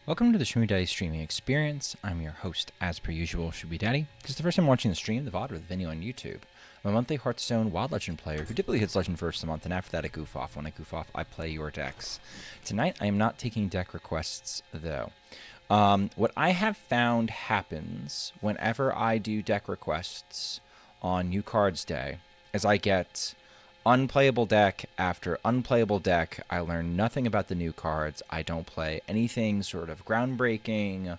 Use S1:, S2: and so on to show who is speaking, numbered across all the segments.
S1: Welcome to the Schmoopydady streaming experience. I'm your host, as per usual, Schmoopydady. This is the first time watching the stream, the VOD, or the video on YouTube. I'm a monthly Hearthstone Wild Legend player who typically hits Legend first a month, and after that I goof off. When I goof off, I play your decks. Tonight, I am not taking deck requests, though. What I have found happens whenever I do deck requests on New Cards Day is I get unplayable deck after unplayable deck. I learn nothing about the new cards. I don't play anything sort of groundbreaking,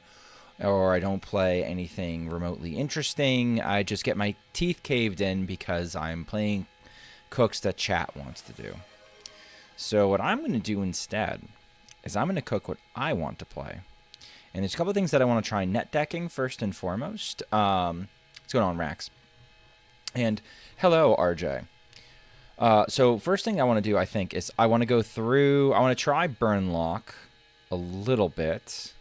S1: or I don't play anything remotely interesting. I just get my teeth caved in because I'm playing cooks that chat wants to do. So what I'm going to do instead is I'm going to cook what I want to play. And there's a couple of things that I want to try net decking first and foremost. What's going on, Rax? And hello, RJ. So first thing I want to do, I think, is I want to go through, I want to try Burnlock a little bit.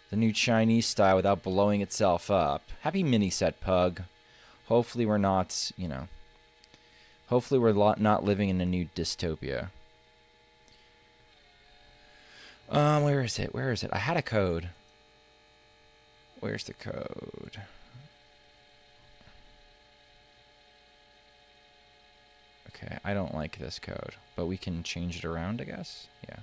S1: The new Chinese style without blowing itself up. Happy Miniset, Pug. Hopefully we're not, you know, hopefully we're not living in a new dystopia. Where is it? Where is it? I had a code. Where's the code? Okay, I don't like this code, but we can change it around, I guess. Yeah.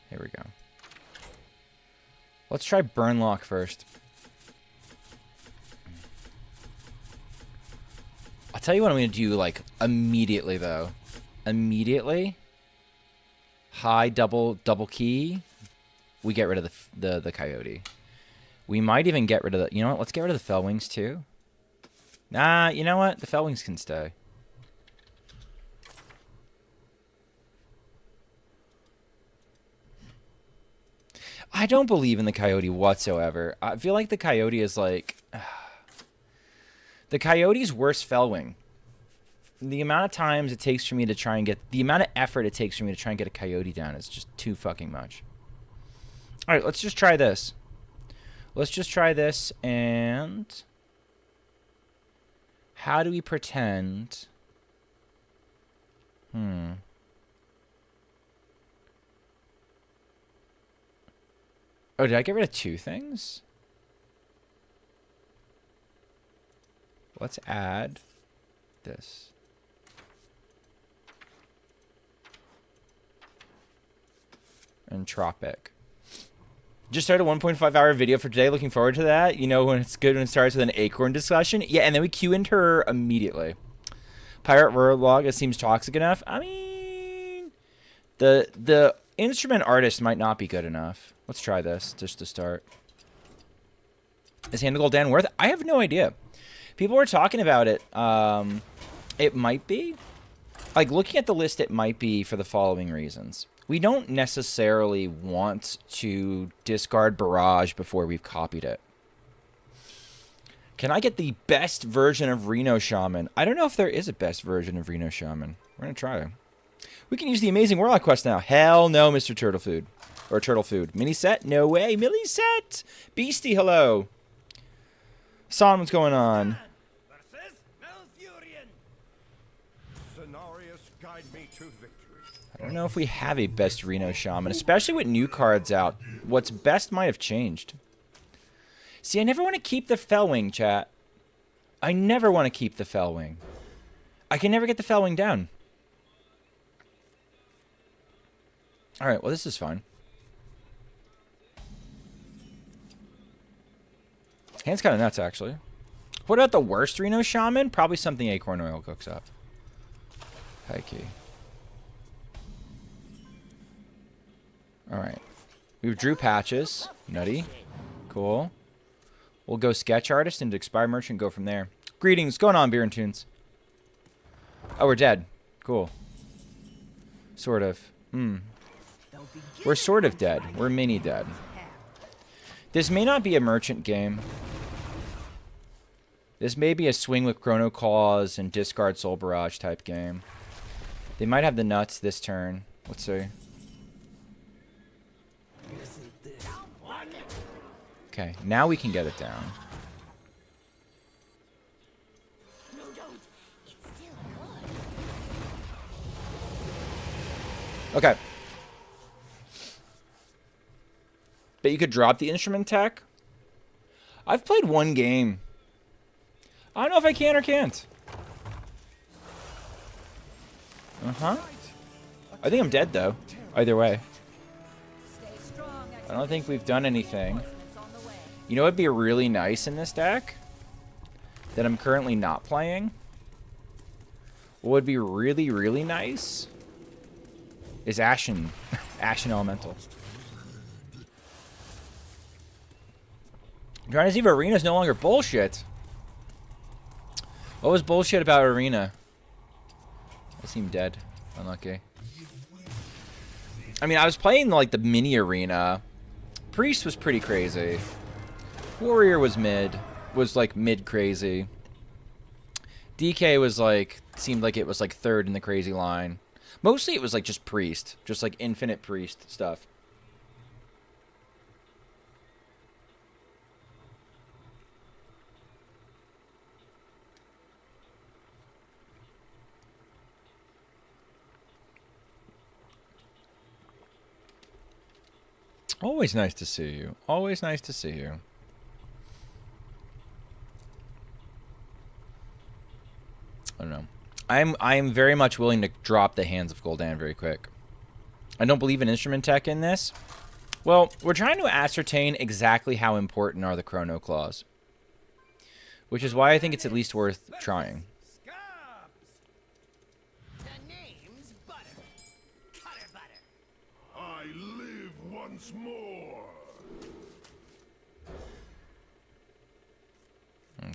S1: Here we go. Let's try Burnlock first. I'll tell you what I'm going to do, like, immediately, though. Immediately. High double key. We get rid of the coyote. We might even get rid of the... You know what? Let's get rid of the Fellwings, too. Nah, you know what? The Fellwings can stay. I don't believe in the coyote whatsoever. I feel like the coyote is like... The coyote's worse Fellwing. The amount of times it takes for me to try and get... The amount of effort it takes for me to try and get a coyote down is just too fucking much. Alright, let's just try this. Let's just try this, and... How do we pretend... Oh, did I get rid of two things? Let's add this. And Tropic. Just started a 1.5-hour video for today. Looking forward to that. You know, when it's good when it starts with an acorn discussion. Yeah, and then we cue into her immediately. Pirate Log, it seems toxic enough. I mean, the instrument artist might not be good enough. Let's try this just to start. Is Hand Gul'dan worth it? I have no idea. People were talking about it. It might be. Like, looking at the list, it might be for the following reasons. We don't necessarily want to discard Barrage before we've copied it. Can I get the best version of Reno Shaman? I don't know if there is a best version of Reno Shaman. We're going to try it. We can use the Amazing Warlock quest now. Hell no, Mr. Turtle Food. Or Turtle Food. Miniset? No way. Milliset! Beastie, hello. Son, what's going on? I don't know if we have a best Reno Shaman, especially with new cards out. What's best might have changed. See, I never want to keep the Fellwing, chat. I never want to keep the Fellwing. I can never get the Fellwing down. Alright, well, this is fun. Hand's kind of nuts, actually. What about the worst Reno Shaman? Probably something Acorn Oil cooks up. High key. Alright. We drew patches. Nutty. Cool. We'll go Sketch Artist into Expire Merchant and go from there. Greetings. What's going on, Beer and Tunes? Oh, we're dead. Cool. Sort of. We're sort of dead. We're mini dead. This may not be a merchant game. This may be a swing with Chrono Claws and discard Soul Barrage type game. They might have the nuts this turn. Let's see. Okay, now we can get it down. Okay. But you could drop the instrument tech. I've played one game. I don't know if I can or can't. Uh-huh. I think I'm dead, though. Either way. I don't think we've done anything. You know what would be really nice in this deck? That I'm currently not playing? What would be really, really nice? Is Ashen. Ashen Elemental. Trying to see if Arena is no longer bullshit. What was bullshit about Arena? I seem dead. Unlucky. I mean, I was playing like the mini arena. Priest was pretty crazy. Warrior was mid. Was like mid crazy. DK was like, seemed like it was like third in the crazy line. Mostly it was like just Priest. Just like infinite Priest stuff. Always nice to see you. Always nice to see you. I don't know. I'm very much willing to drop the Hands of Gul'dan very quick. I don't believe in instrument tech in this. Well, we're trying to ascertain exactly how important are the Chrono Claws. Which is why I think it's at least worth trying.
S2: More.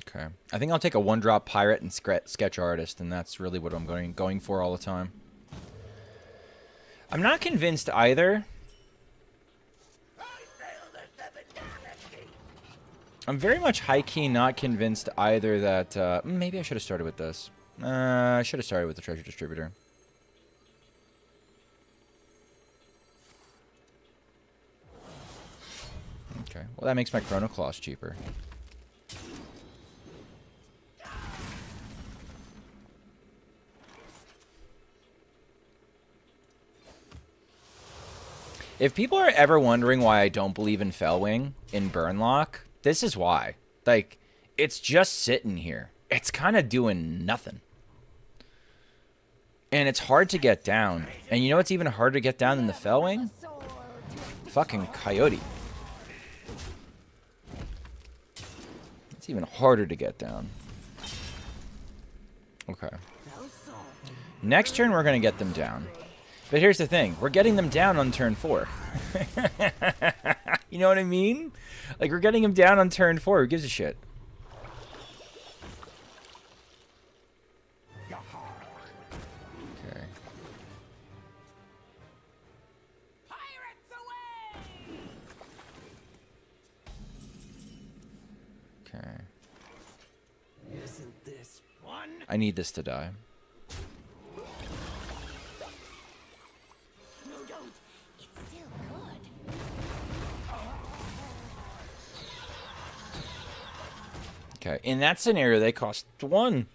S1: Okay. I think I'll take a one-drop Pirate and Sketch Artist, and that's really what I'm going for all the time. I'm not convinced either. I'm very much high-key not convinced either that... maybe I should have started with this. I should have started with the Treasure Distributor. Okay. Well, that makes my Chrono Claws cheaper. If people are ever wondering why I don't believe in Fellwing in Burnlock, this is why. Like, it's just sitting here. It's kind of doing nothing. And it's hard to get down. And you know what's even harder to get down than the Fellwing? Fucking Coyote. It's even harder to get down. Okay. Next turn, we're going to get them down. But here's the thing. We're getting them down on turn 4. You know what I mean? Like, we're getting them down on turn 4. Who gives a shit? Okay. Okay.
S2: Isn't this fun?
S1: I need this to die.
S2: No, don't. It's still good.
S1: Okay. In that scenario, they cost 1.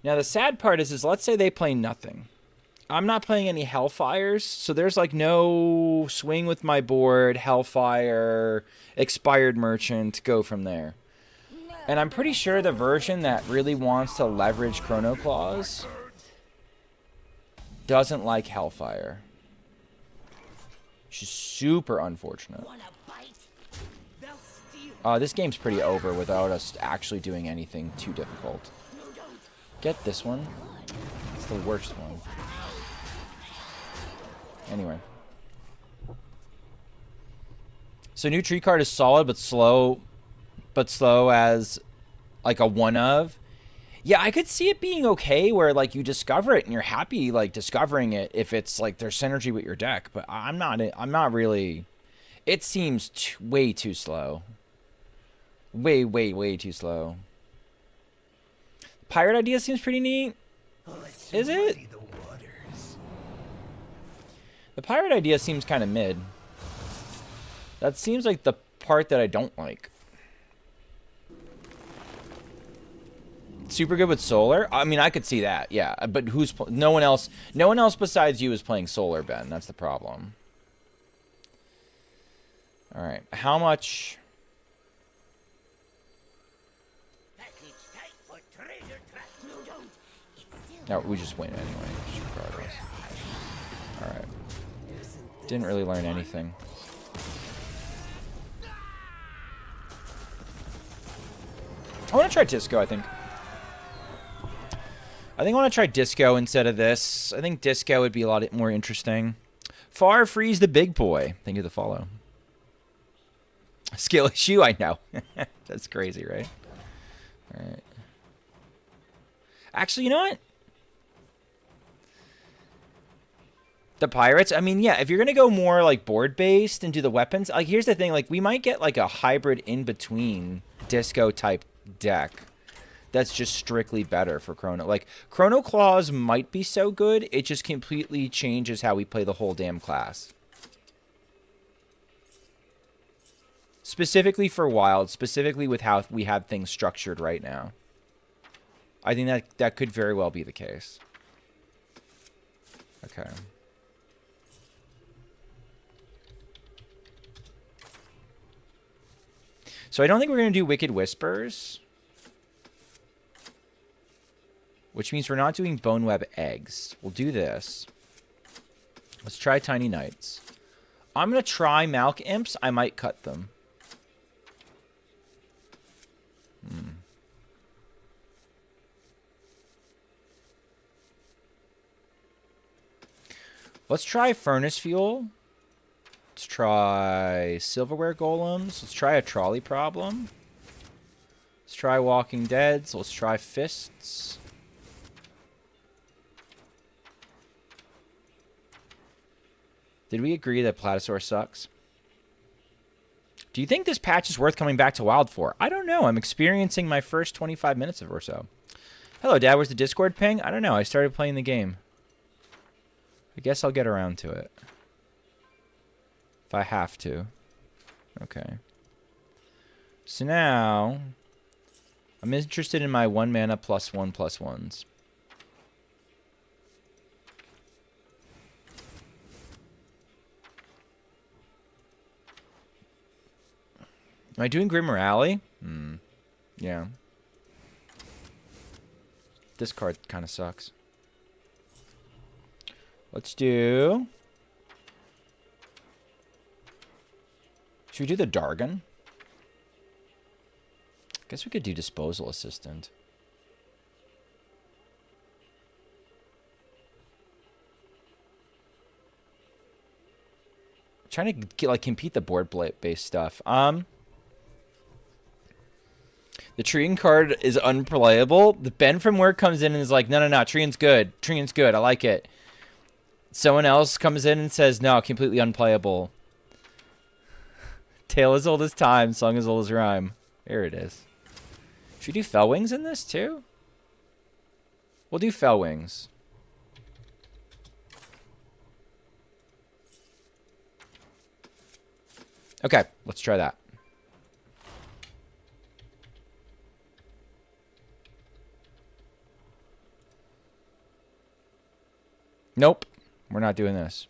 S1: Now, the sad part is let's say they play nothing. I'm not playing any Hellfires, so there's like no swing with my board, Hellfire, Expired Merchant, go from there. And I'm pretty sure the version that really wants to leverage Chrono Claws doesn't like Hellfire. Which is super unfortunate. This game's pretty over without us actually doing anything too difficult. Get this one. It's the worst one. Anyway. So new tree card is solid but slow as like a one of. Yeah, I could see it being okay where like you discover it and you're happy like discovering it if it's like there's synergy with your deck, but I'm not really. It seems way too slow. Way too slow. Pirate idea seems pretty neat. Is it? The pirate idea seems kind of mid. That seems like the part that I don't like. Super good with solar? I mean, I could see that, yeah. But no one else besides you is playing solar, Ben. That's the problem. All right. How much? No, we just win anyway, just regardless. All right. Didn't really learn anything. I want to try disco, I think. I want to try disco instead of this. I think disco would be a lot more interesting. Far freeze the big boy. Thank you for the follow. Skill issue, I know. That's crazy, right? All right. Actually, you know what? The pirates, I mean, yeah, if you're going to go more like board-based and do the weapons, like here's the thing, like we might get like a hybrid in-between disco type deck that's just strictly better for Chrono. Like Chrono Claws might be so good, it just completely changes how we play the whole damn class. Specifically for Wild, specifically with how we have things structured right now. I think that could very well be the case. Okay. So I don't think we're going to do Wicked Whispers. Which means we're not doing Boneweb Eggs. We'll do this. Let's try Tiny Knights. I'm going to try Malk Imps. I might cut them. Let's try Furnace Fuel. Let's try Silverware Golems. Let's try a Trolley Problem. Let's try Walking Deads. Let's try Fists. Did we agree that Platosaur sucks? Do you think this patch is worth coming back to Wild for? I don't know. I'm experiencing my first 25 minutes of or so. Hello, Dad. Where's the Discord ping? I don't know. I started playing the game. I guess I'll get around to it. If I have to. Okay. So now, I'm interested in my 1 mana +1/+1s. Am I doing Grim Rally? Yeah. This card kind of sucks. Let's do... Should we do the Dargon? Guess we could do Disposal Assistant. I'm trying to get, like, compete the board-based stuff. The Treant card is unplayable. The Ben from work comes in and is like, no, Treant's good. Treant's good. I like it. Someone else comes in and says, no, completely unplayable. Tale as old as time, song as old as rhyme. There it is. Should we do Fell Wings in this too? We'll do Fell Wings. Okay, let's try that. Nope, we're not doing this.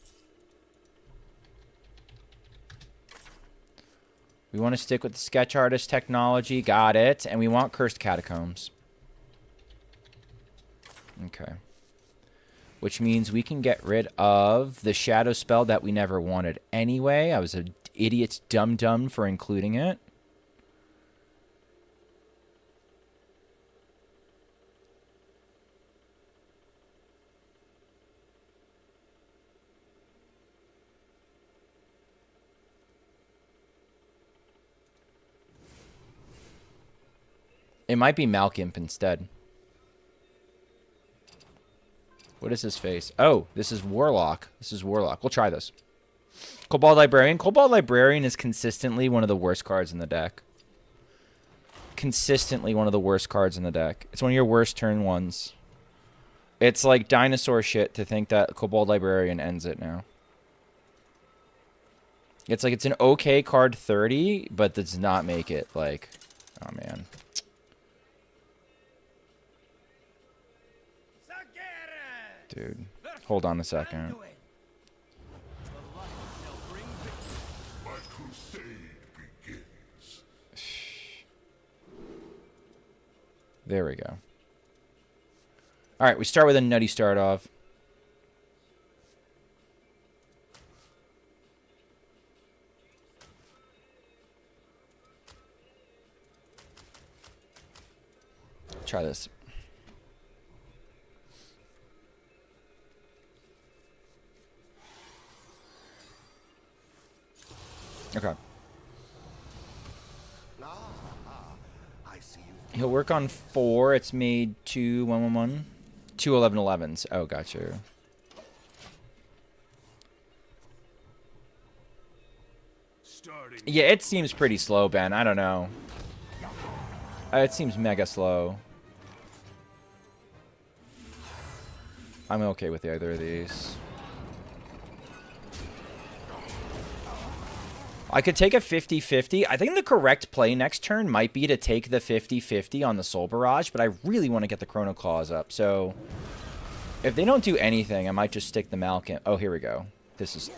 S1: We want to stick with the sketch artist technology. Got it. And we want Cursed Catacombs. Okay. Which means we can get rid of the shadow spell that we never wanted anyway. I was an idiot dum-dum for including it. It might be Malkimp instead. What is his face? Oh, this is Warlock. This is Warlock. We'll try this. Cobalt Librarian. Cobalt Librarian is consistently one of the worst cards in the deck. Consistently one of the worst cards in the deck. It's one of your worst turn ones. It's like dinosaur shit to think that Cobalt Librarian ends it now. It's like it's an okay card 30, but does not make it like, oh man. Dude, hold on a second. There we go. All right, we start with a nutty start off. Try this. Okay. He'll work on 4. It's made 2 1 1 1. 2 11 11s. Oh, gotcha. Yeah, it seems pretty slow, Ben. I don't know. It seems mega slow. I'm okay with either of these. I could take a 50-50. I think the correct play next turn might be to take the 50-50 on the Soul Barrage, but I really want to get the Chrono Claws up. So if they don't do anything, I might just stick the Malkin. Oh, here we go. This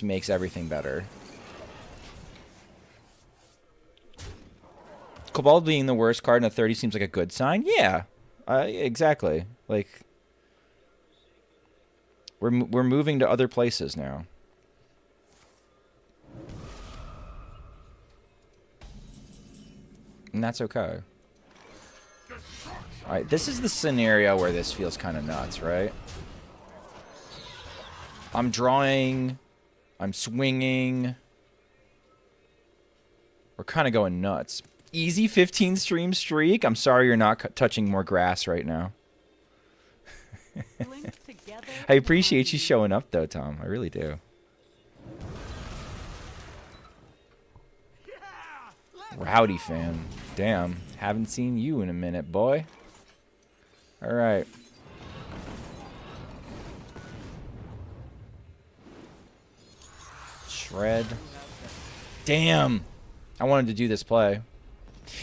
S1: makes everything better. Cobalt being the worst card in a 30 seems like a good sign. Yeah, exactly. Like we're moving to other places now. And that's okay. Alright, this is the scenario where this feels kind of nuts, right? I'm drawing. I'm swinging. We're kind of going nuts. Easy 15 stream streak. I'm sorry you're not touching more grass right now. I appreciate you showing up, though, Tom. I really do. Rowdy fan. Damn. Haven't seen you in a minute, boy. All right. Shred. Damn. I wanted to do this play.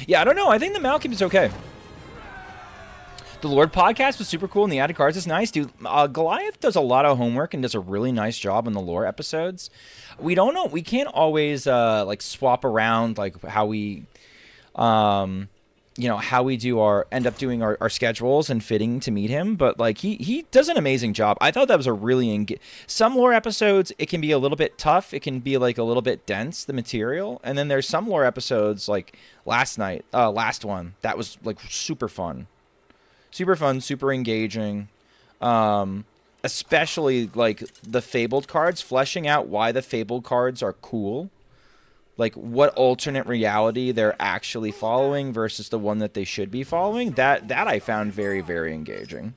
S1: Yeah, I don't know. I think the Malkin is okay. The Lord podcast was super cool, and the added cards is nice, dude. Goliath does a lot of homework and does a really nice job on the lore episodes. We don't know. We can't always like swap around like how we, you know, how we do end up doing our schedules and fitting to meet him. But like he does an amazing job. I thought that was a really some lore episodes. It can be a little bit tough. It can be like a little bit dense, the material. And then there's some lore episodes like last one that was like super fun. Super fun, super engaging, especially like the Fabled cards, fleshing out why the Fabled cards are cool, like what alternate reality they're actually following versus the one that they should be following. That I found very, very engaging.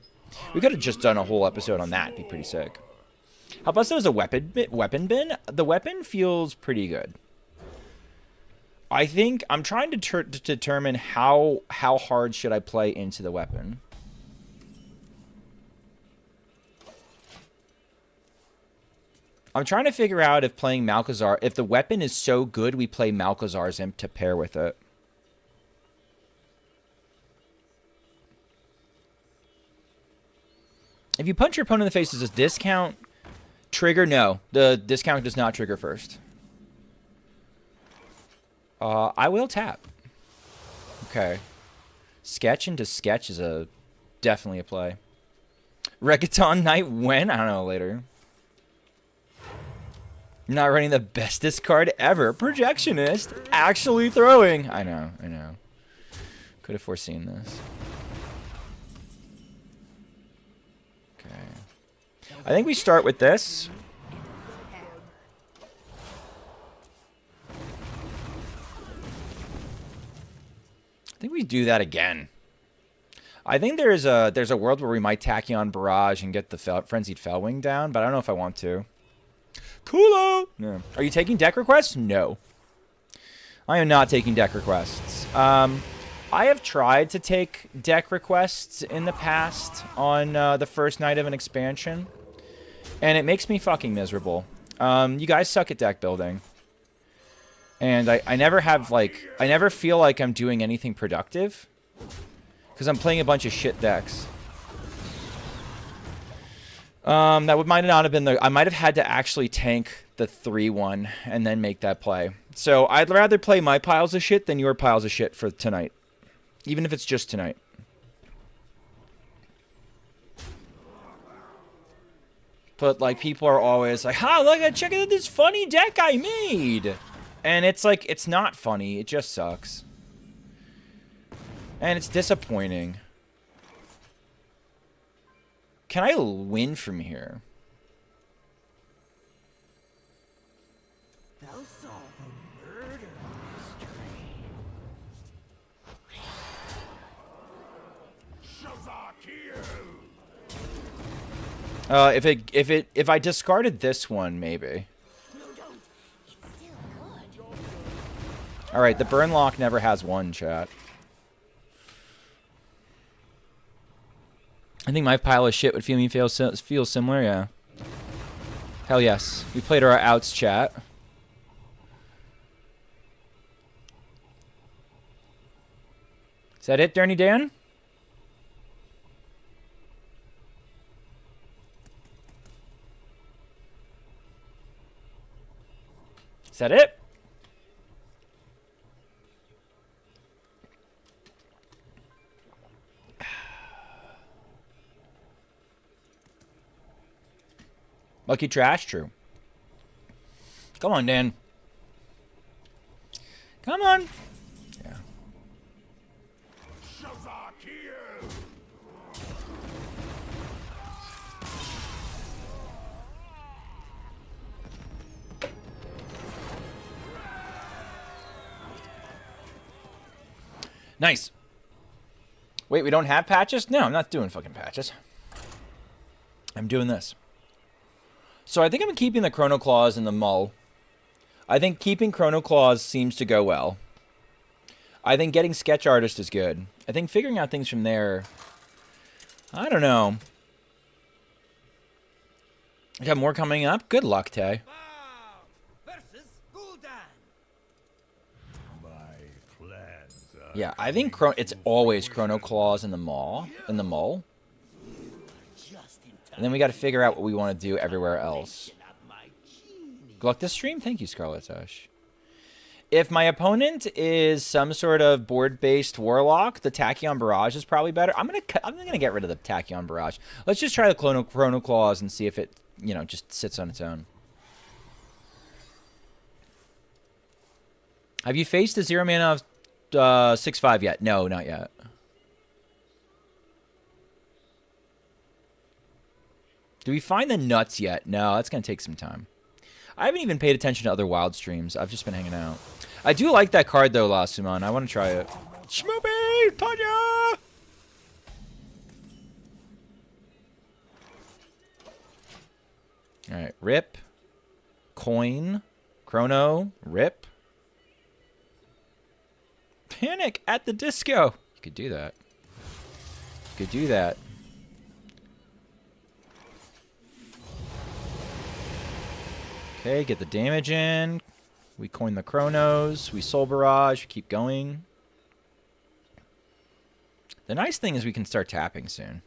S1: We could have just done a whole episode on that. It'd be pretty sick. How about as a weapon bin? The weapon feels pretty good. I think I'm trying to determine how hard should I play into the weapon. I'm trying to figure out if playing Malchezaar, if the weapon is so good, we play Malchezaar's Imp to pair with it. If you punch your opponent in the face, does this discount trigger? No, the discount does not trigger first. I will tap. Okay. Sketch into sketch is definitely a play. Reggaeton night when? I don't know, later. Not running the bestest card ever. Projectionist. Actually throwing. I know. Could have foreseen this. Okay. I think we start with this. I think we do that again. I think there's a world where we might Tachyon Barrage and get the Frenzied Fellwing down, but I don't know if I want to. Coolo! No. Are you taking deck requests? No. I am not taking deck requests. I have tried to take deck requests in the past on the first night of an expansion, and it makes me fucking miserable. You guys suck at deck building. And I never have, like... I never feel like I'm doing anything productive. Because I'm playing a bunch of shit decks. That might not have been the... I might have had to actually tank the 3-1 and then make that play. So I'd rather play my piles of shit than your piles of shit for tonight. Even if it's just tonight. But, like, people are always like, ha, look, check out this funny deck I made. And it's like, it's not funny. It just sucks. And it's disappointing. Can I win from here?
S2: They'll solve a murder mystery.
S1: If I discarded this one, maybe.
S2: No, don't. It's still good.
S1: All right, the burn lock never has one, chat. I think my pile of shit would feel similar, yeah. Hell yes. We played our outs, chat. Is that it, Dirty Dan? Is that it? Lucky trash, true. Come on, Dan. Come on. Yeah. Nice. Wait, we don't have patches? No, I'm not doing fucking patches. I'm doing this. So I think I'm keeping the Chrono Claws in the Mull. I think keeping Chrono Claws seems to go well. I think getting Sketch Artist is good. I think figuring out things from there... I don't know. I got more coming up? Good luck, Tay. Yeah, I think it's always Chrono Claws in the Mull. And then we got to figure out what we want to do everywhere else. Good luck this stream. Thank you, Scarlet Ash. If my opponent is some sort of board-based Warlock, the Tachyon Barrage is probably better. I'm gonna get rid of the Tachyon Barrage. Let's just try the Chrono Claws and see if it, you know, just sits on its own. Have you faced the 0 mana of 6/5 yet? No, not yet. Do we find the nuts yet? No, that's going to take some time. I haven't even paid attention to other wild streams. I've just been hanging out. I do like that card, though, Lasuman. I want to try it. Schmoopy! Tanya! Alright, rip. Coin. Chrono. Rip. Panic at the disco. You could do that. You could do that. Okay, get the damage in. We coin the Chronos. We Soul Barrage. We keep going. The nice thing is we can start tapping soon.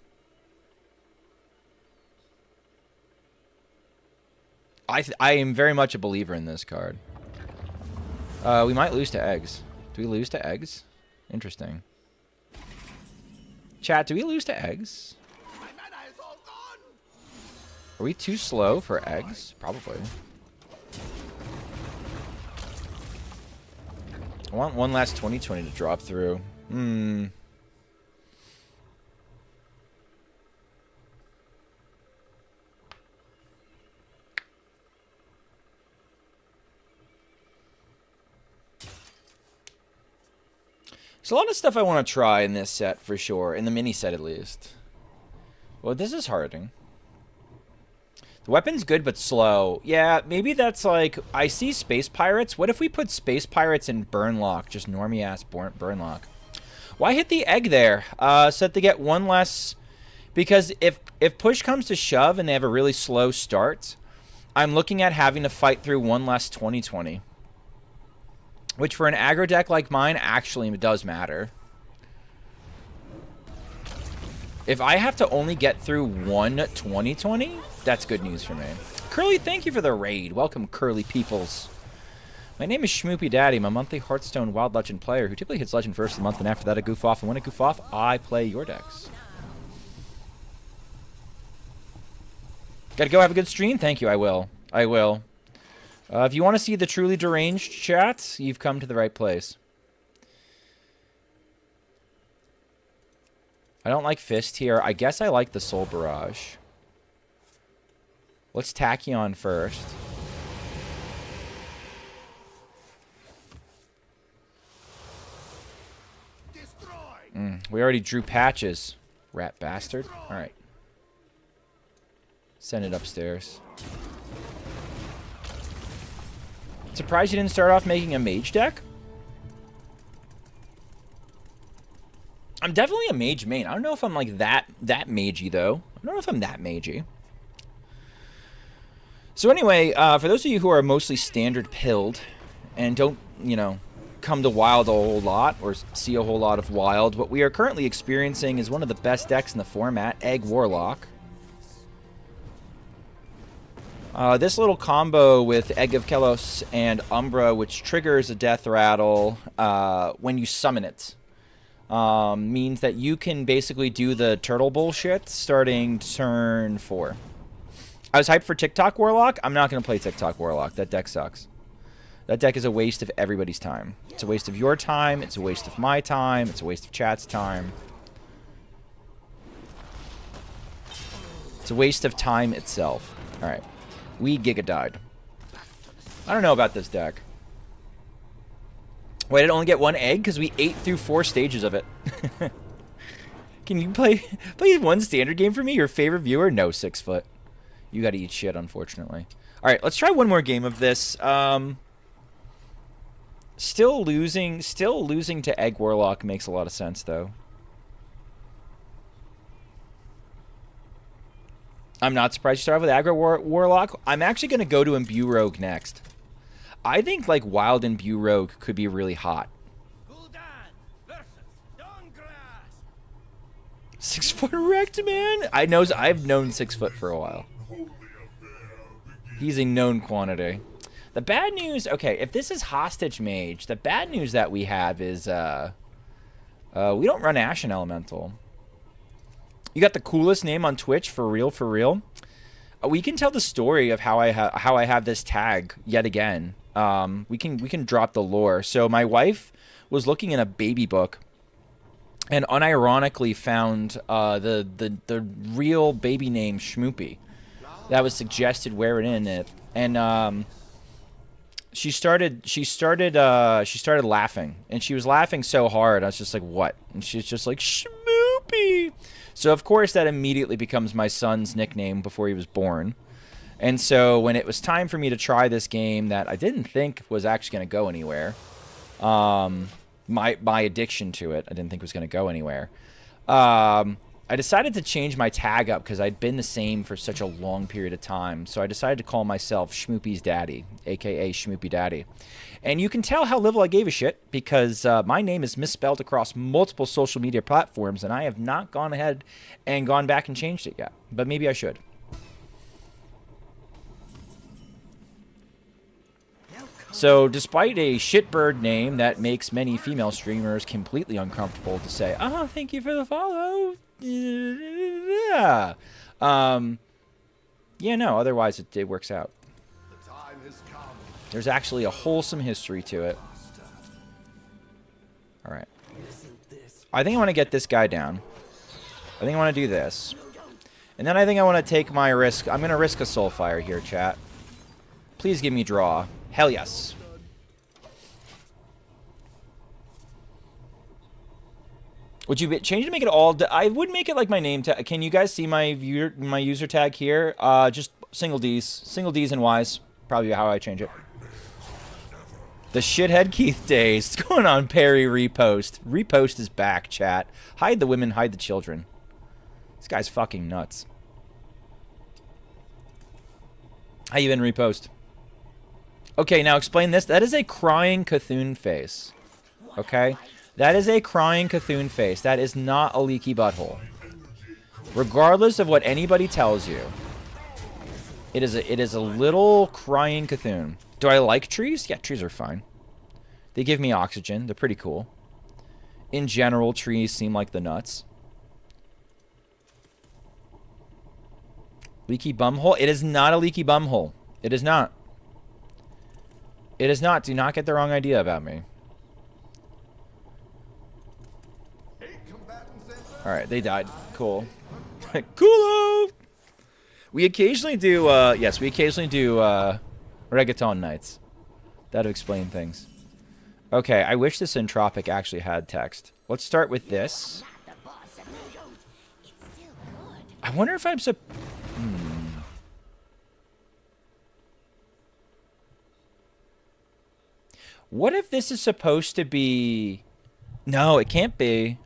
S1: I am very much a believer in this card. We might lose to eggs. Do we lose to eggs? Interesting. Chat, do we lose to eggs? Are we too slow for eggs? Probably. I want one last 2020 to drop through. There's a lot of stuff I want to try in this set for sure. In the mini set at least. Well, this is harding. The weapon's good, but slow. Yeah, maybe that's like... I see Space Pirates. What if we put Space Pirates in Burnlock? Just normie-ass Burnlock. Why hit the egg there? So that they get one less... Because if push comes to shove and they have a really slow start, I'm looking at having to fight through one less 2020. Which for an aggro deck like mine actually does matter. If I have to only get through one 2020, that's good news for me. Curly, thank you for the raid. Welcome, Curly Peoples. My name is Schmoopydady. I'm a monthly Hearthstone Wild Legend player who typically hits Legend first of the month, and after that I goof off. And when I goof off, I play your decks. Gotta go have a good stream? Thank you, I will. I will. If you want to see the truly deranged chat, you've come to the right place. I don't like Fist here. I guess I like the Soul Barrage. Let's Tachyon first. We already drew patches. Rat bastard. Alright. Send it upstairs. Surprised you didn't start off making a mage deck? I'm definitely a mage main. I don't know if I'm like that magey though. I don't know if I'm that magey. So anyway, for those of you who are mostly standard pilled and don't, you know, come to Wild a whole lot or see a whole lot of Wild, what we are currently experiencing is one of the best decks in the format, Egg Warlock. This little combo with Egg of Kelos and Umbra, which triggers a death rattle when you summon it, means that you can basically do the turtle bullshit starting turn 4. I was hyped for TikTok Warlock. I'm not going to play TikTok Warlock. That deck sucks. That deck is a waste of everybody's time. It's a waste of your time. It's a waste of my time. It's a waste of chat's time. It's a waste of time itself. All right. We Giga died. I don't know about this deck. Wait, I did only get one egg because we ate through 4 stages of it. Can you play one standard game for me? Your favorite viewer? No, 6 foot. You got to eat shit, unfortunately. All right, let's try one more game of this. Still losing to Egg Warlock makes a lot of sense, though. I'm not surprised you start off with Aggro Warlock. I'm actually going to go to Imbue Rogue next. I think like Wild Imbue Rogue could be really hot. 6 foot wrecked, man. I've known 6 foot for a while. He's a known quantity. The bad news, okay, if this is Hostage Mage, the bad news that we have is we don't run Ashen Elemental. You got the coolest name on Twitch, for real, for real. We can tell the story of how I have this tag yet again. We can drop the lore. So my wife was looking in a baby book and unironically found the real baby name Schmoopy that was suggested wearing in it, and she started laughing, and she was laughing so hard I was just like, what? And she's just like, Schmoopy. So of course that immediately becomes my son's nickname before he was born. And so when it was time for me to try this game that I didn't think was actually going to go anywhere, my addiction to it, I didn't think was going to go anywhere. I decided to change my tag up because I'd been the same for such a long period of time. So I decided to call myself Schmoopy's Daddy, a.k.a. Schmoopydady. And you can tell how little I gave a shit because my name is misspelled across multiple social media platforms, and I have not gone ahead and gone back and changed it yet. But maybe I should. So, despite a shitbird name that makes many female streamers completely uncomfortable to say, oh, thank you for the follow. Yeah. Yeah, no, otherwise it works out. There's actually a wholesome history to it. Alright. I think I want to get this guy down. I think I want to do this. And then I think I want to take my risk. I'm going to risk a Soulfire here, chat. Please give me draw. Hell yes. Would you change to make it all? I would make it like my name tag. Can you guys see my user tag here? Just single D's and Y's. Probably how I change it. The shithead Keith days. What's going on, Perry Repost? Repost is back, chat. Hide the women, hide the children. This guy's fucking nuts. How you been, repost? Okay, now explain this. That is a crying Cthulhu face. Okay? That is a crying Cthulhu face. That is not a leaky butthole. Regardless of what anybody tells you, it is a little crying Cthulhu. Do I like trees? Yeah, trees are fine. They give me oxygen. They're pretty cool. In general, trees seem like the nuts. Leaky bumhole? It is not a leaky bumhole. It is not. It is not. Do not get the wrong idea about me. Alright, they died. Cool. Coolo! We occasionally do, yes, we occasionally do, reggaeton nights. That'll explain things. Okay, I wish this entropic actually had text. Let's start with this. I wonder if I'm What if this is supposed to be... No, it can't be.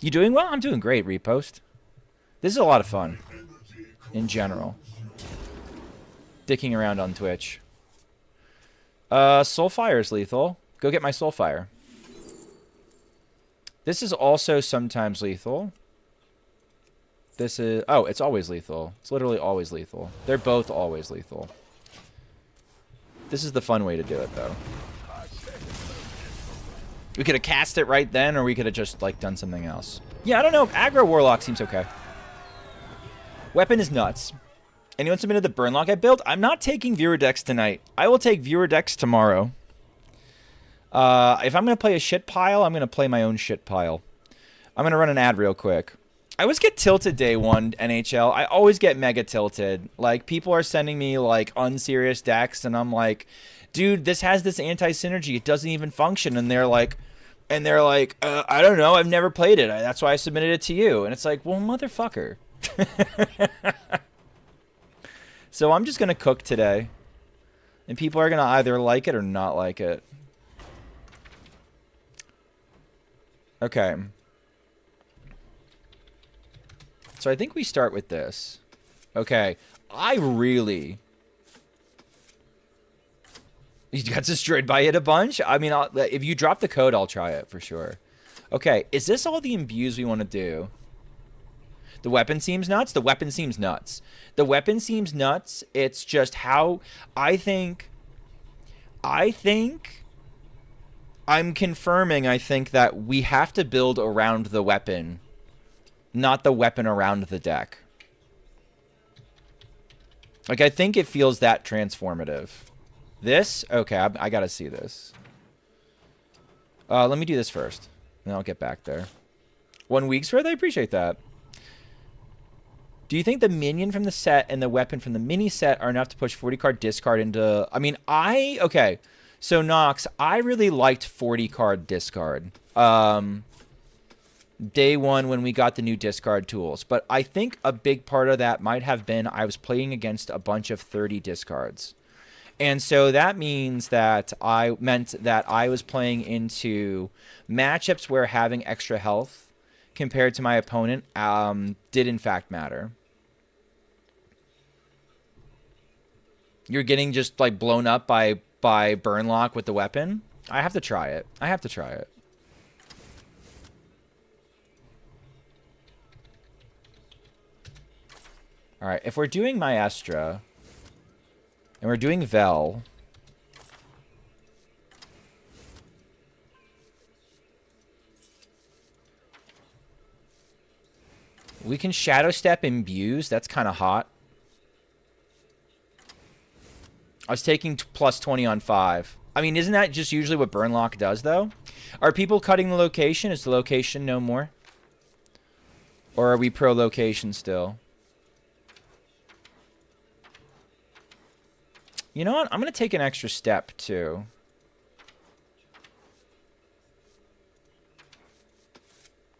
S1: You doing well? I'm doing great, repost. This is a lot of fun. In general. Dicking around on Twitch. Soulfire is lethal. Go get my Soulfire. This is also sometimes lethal. This is... Oh, it's always lethal. It's literally always lethal. They're both always lethal. This is the fun way to do it, though. We could have cast it right then, or we could have just, like, done something else. Yeah, I don't know. Aggro Warlock seems okay. Weapon is nuts. Anyone submitted the Burnlock I built? I'm not taking viewer decks tonight. I will take viewer decks tomorrow. If I'm going to play a shit pile, I'm going to play my own shit pile. I'm going to run an ad real quick. I always get tilted day one, NHL. I always get mega tilted. Like, people are sending me, like, unserious decks, and I'm like, dude, this has this anti-synergy. It doesn't even function. And they're like, I don't know. I've never played it. That's why I submitted it to you. And it's like, well, motherfucker. So I'm just going to cook today. And people are going to either like it or not like it. Okay. So I think we start with this. Okay. I really... You got destroyed by it a bunch? I mean, if you drop the code, I'll try it for sure. Okay. Is this all the imbues we want to do? The weapon seems nuts? The weapon seems nuts. The weapon seems nuts. It's just how... I'm confirming, I think, that we have to build around the weapon, not the weapon around the deck. Like, I think it feels that transformative. This? Okay, I gotta see this. Let me do this first, and I'll get back there. 1 week's worth? I appreciate that. Do you think the minion from the set and the weapon from the mini set are enough to push 40 card discard into... I mean, okay. So, Nox, I really liked 40 card discard. Day one when we got the new discard tools. But I think a big part of that might have been I was playing against a bunch of 30 discards. And so that means that I was playing into matchups where having extra health compared to my opponent did in fact matter. You're getting just like blown up by Burnlock with the weapon? I have to try it. I have to try it. Alright, if we're doing Maestra and we're doing Vel, we can Shadow Step imbues. That's kind of hot. I was taking plus 20 on 5. I mean, isn't that just usually what Burnlock does, though? Are people cutting the location? Is the location no more? Or are we pro location still? You know what? I'm going to take an extra step, too.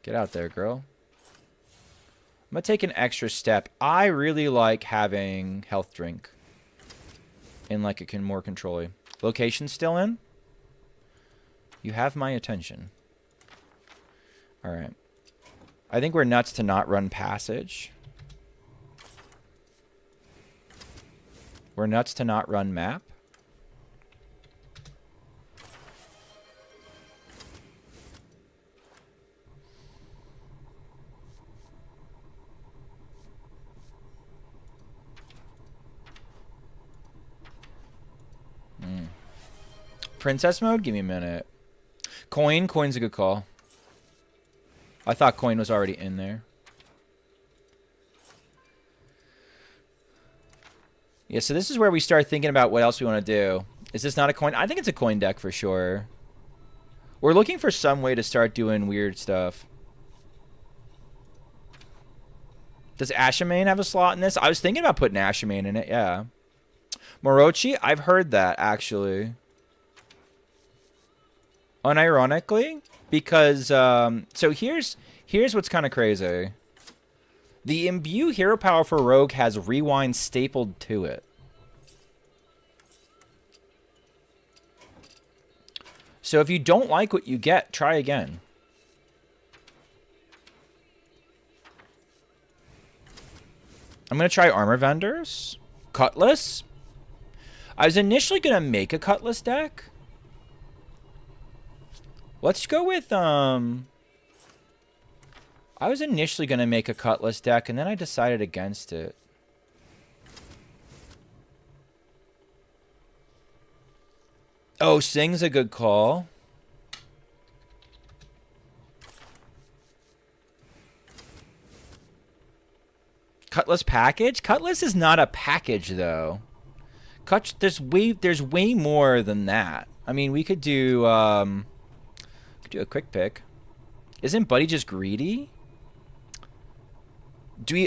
S1: Get out there, girl. I'm going to take an extra step. I really like having health drink in like a more control-y. Location still in? You have my attention. Alright. I think we're nuts to not run passage. We're nuts to not run map. Princess mode? Give me a minute. Coin? Coin's a good call. I thought coin was already in there. Yeah, so this is where we start thinking about what else we want to do. Is this not a coin? I think it's a coin deck for sure. We're looking for some way to start doing weird stuff. Does Ashimane have a slot in this? I was thinking about putting Ashimane in it, yeah. Morochi? I've heard that, actually. Unironically, because so here's what's kind of crazy. The Imbue Hero Power for Rogue has Rewind stapled to it. So if you don't like what you get, try again. I'm going to try Armor Vendors. Cutlass. I was initially going to make a Cutlass deck. Let's go with, I was initially going to make a Cutlass deck, and then I decided against it. Oh, Sing's a good call. Cutlass package? Cutlass is not a package, though. There's way more than that. I mean, we could do a quick pick. Isn't Buddy just greedy?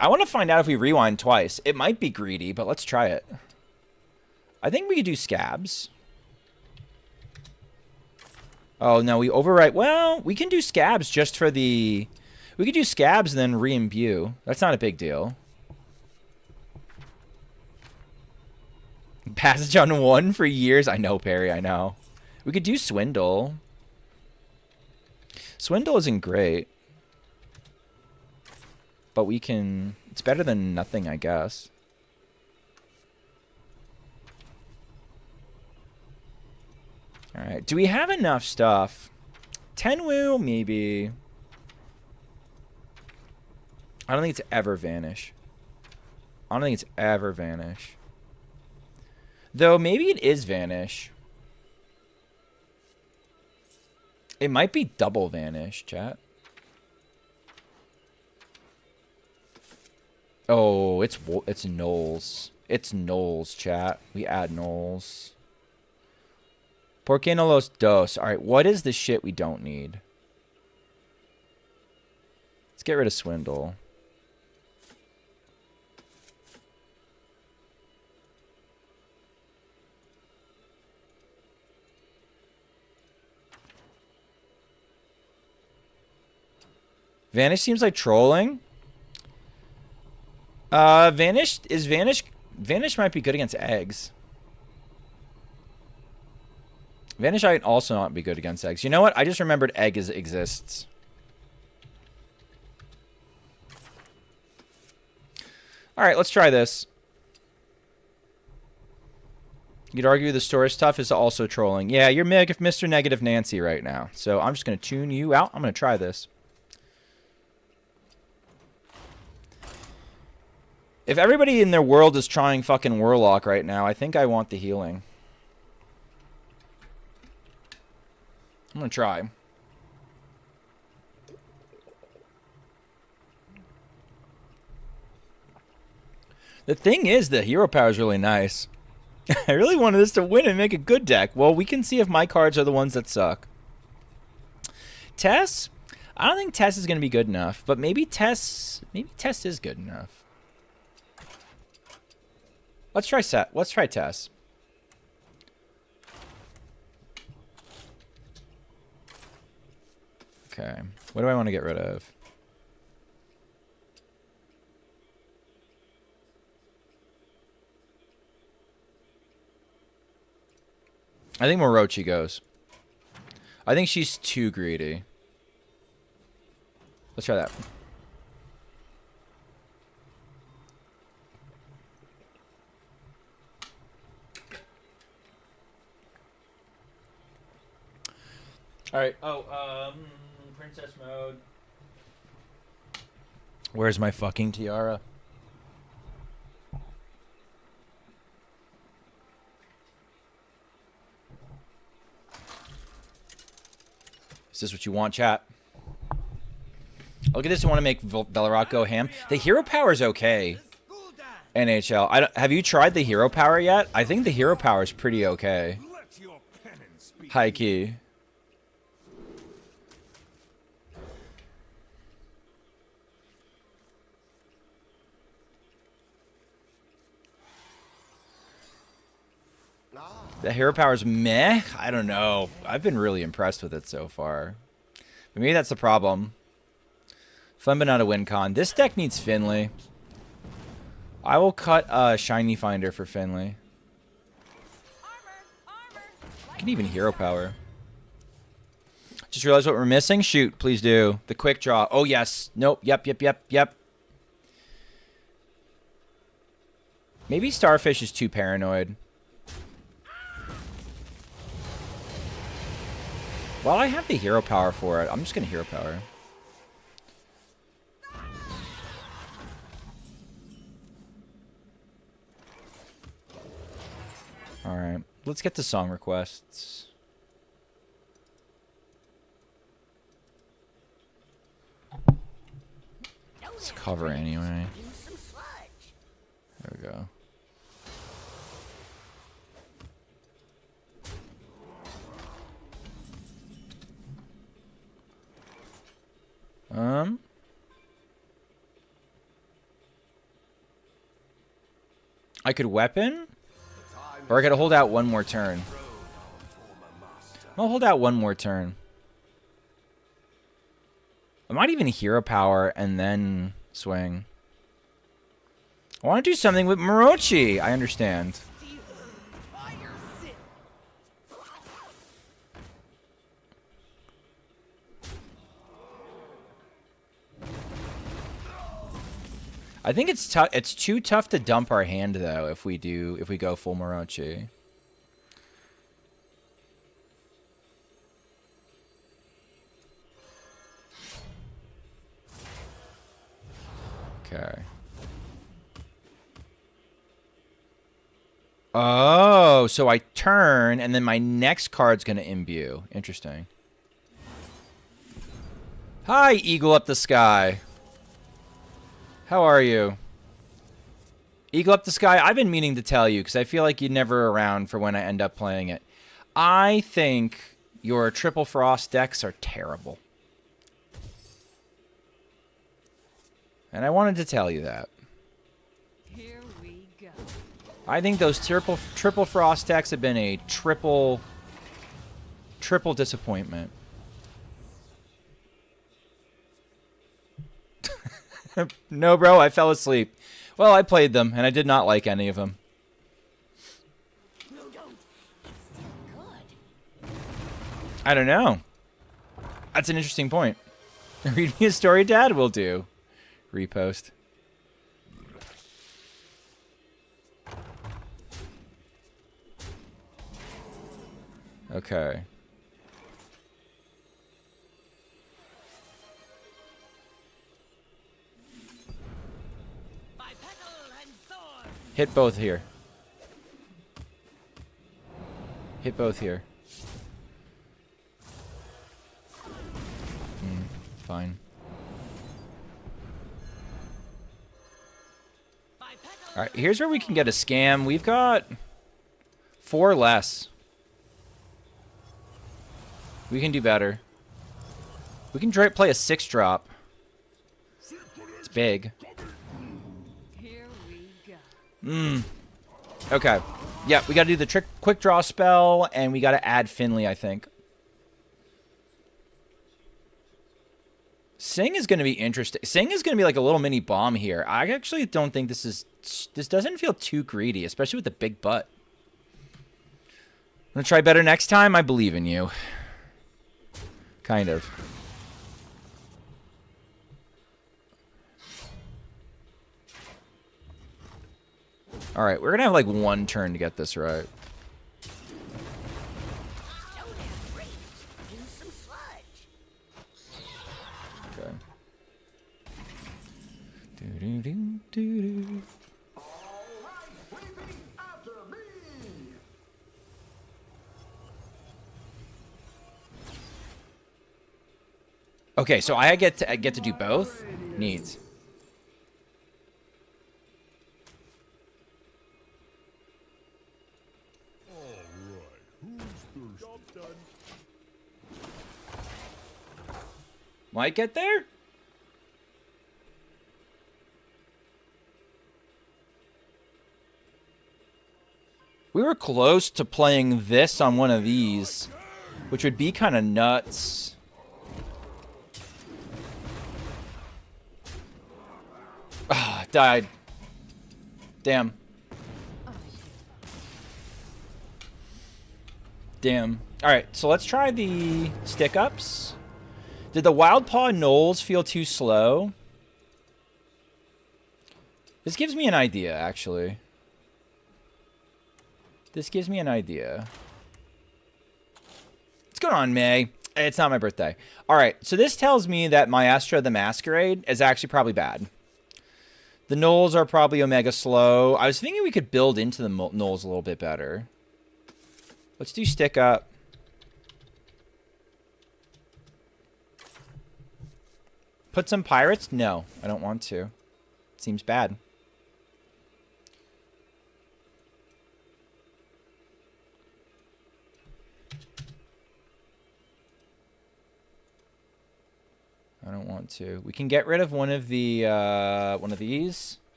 S1: I want to find out if we rewind twice. It might be greedy, but let's try it. I think we could do Scabs. Oh, no, we overwrite. Well, we can do Scabs just for the... We could do Scabs and then re-imbue. That's not a big deal. Passage on 1 for years. I know, Perry, I know. We could do Swindle. Swindle isn't great. But we can... It's better than nothing, I guess. Alright, do we have enough stuff? Tenwu, maybe. I don't think it's ever Vanish. I don't think it's ever Vanish. Though, maybe it is Vanish. It might be double Vanish, chat. Oh, it's Knowles. It's Knowles, chat. We add Knowles. Por qué no los dos? Alright, what is the shit we don't need? Let's get rid of Swindle. Vanish seems like trolling. Vanish might be good against eggs. Vanish might also not be good against eggs. You know what? I just remembered egg exists. Alright, let's try this. You'd argue the store stuff is also trolling. Yeah, you're Mr. Negative Nancy right now. So I'm just going to tune you out. I'm going to try this. If everybody in their world is trying fucking Warlock right now, I think I want the healing. I'm gonna try. The thing is, the hero power is really nice. I really wanted this to win and make a good deck. Well, we can see if my cards are the ones that suck. Tess? I don't think Tess is gonna be good enough, but maybe Tess is good enough. Let's try Tess. Okay. What do I want to get rid of? I think Morochi goes. I think she's too greedy. Let's try that. All right. Oh, princess mode. Where's my fucking tiara? Is this what you want, chat? Look at this. I want to make Velarot go ham. The hero power is okay. NHL. Have you tried the hero power yet? I think the hero power is pretty okay. High key. The hero power's meh? I don't know. I've been really impressed with it so far. But maybe that's the problem. Fun but not a win con. This deck needs Finley. I will cut Shiny Finder for Finley. I can even hero power. Just realized what we're missing? Shoot, please do. The quick draw. Oh, yes. Nope. Yep. Maybe Starfish is too paranoid. Well, I have the hero power for it. I'm just going to hero power. Alright. Let's get to song requests. Let's cover anyway. There we go. I could weapon? Or I could hold out one more turn. I'll hold out one more turn. I might even hero power and then swing. I want to do something with Morochi. I understand. I think it's tough. It's too tough to dump our hand though if we go full Morochi. Okay. Oh, so I turn and then my next card's gonna imbue. Interesting. Hi, Eagle Up the Sky. How are you? Eagle Up the Sky, I've been meaning to tell you because I feel like you're never around for when I end up playing it. I think your Triple Frost decks are terrible. And I wanted to tell you that.
S2: Here we go.
S1: I think those triple Frost decks have been a triple disappointment. No, bro, I fell asleep. Well, I played them, and I did not like any of them.
S2: No, don't. It's still good.
S1: I don't know. That's an interesting point. Read me a story, Dad? Will do. Repost. Okay. Hit both here. Hit both here. Fine. Alright, here's where we can get a scam. We've got 4 less. We can do better. We can play a 6-drop. It's big. Okay. Yeah, we gotta do the quick draw spell, and we gotta add Finley, I think. Sing is gonna be interesting. Sing is gonna be like a little mini bomb here. I actually don't think this doesn't feel too greedy, especially with the big butt. I'm gonna try better next time. I believe in you. Kind of. Alright, we're gonna have like 1 turn to get this right. Do-do-do-do-do. Okay, so I get to do both. Neat. Might get there? We were close to playing this on one of these, which would be kind of nuts. Ah, died. Damn. Damn. Alright, so let's try the stick-ups. Did the Wild Paw Knolls feel too slow? This gives me an idea, actually. This gives me an idea. What's going on, May? It's not my birthday. Alright, so this tells me that Maestro the Masquerade is actually probably bad. The Knolls are probably Omega slow. I was thinking we could build into the Knolls a little bit better. Let's do stick up. Put some pirates? No, I don't want to. Seems bad. I don't want to. We can get rid of one of these.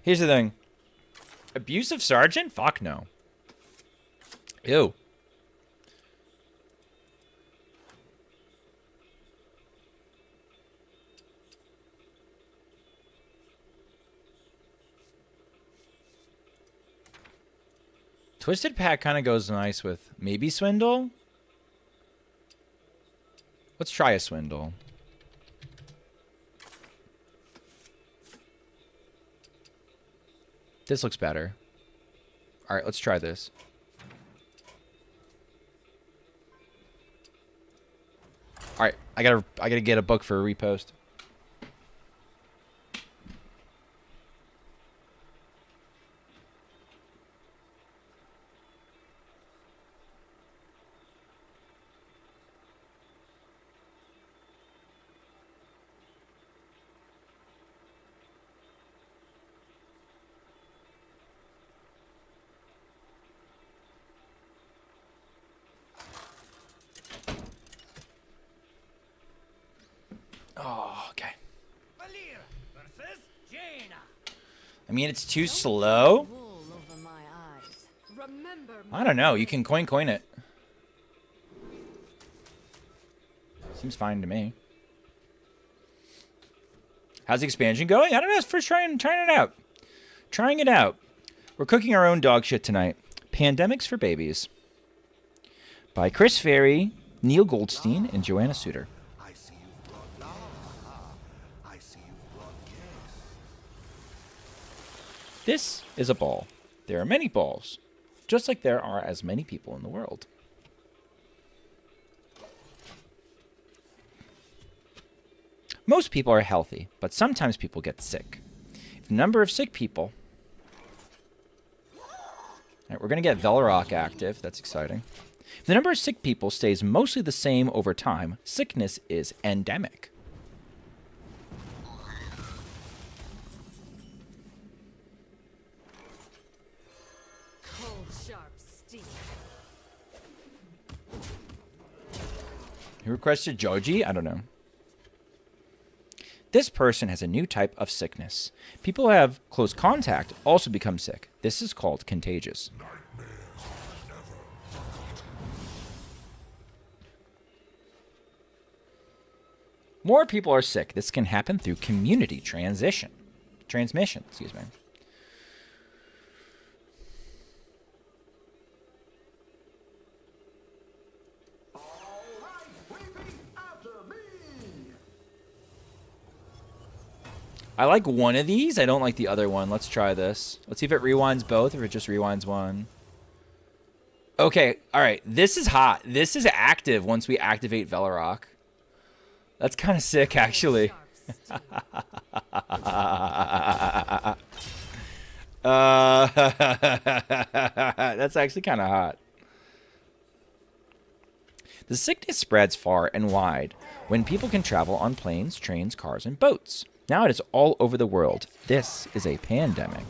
S1: Here's the thing. Abusive Sergeant? Fuck no. Ew. Twisted Pack kind of goes nice with maybe Swindle. Let's try a Swindle. This looks better. All right, let's try this. All right, I gotta get a book for a repost. Oh, okay. I mean, it's too slow. I don't know. You can coin it. Seems fine to me. How's the expansion going? I don't know. It's first trying it out. Trying it out. We're cooking our own dog shit tonight. Pandemics for Babies. By Chris Ferry, Neil Goldstein, and Joanna Suter. This is a ball. There are many balls, just like there are as many people in the world. Most people are healthy, but sometimes people get sick. If the number of sick people... Alright, we're going to get Velrock active. That's exciting. If the number of sick people stays mostly the same over time, sickness is endemic. Who requested Joji? I don't know. This person has a new type of sickness. People who have close contact also become sick. This is called contagious. More people are sick. This can happen through community transmission, excuse me. I like one of these. I don't like the other one. Let's try this. Let's see if it rewinds both or if it just rewinds one. Okay, all right. This is hot. This is active once we activate Velarok. That's kind of sick, actually. That's actually kind of hot. The sickness spreads far and wide when people can travel on planes, trains, cars, and boats. Now it is all over the world. This is a pandemic.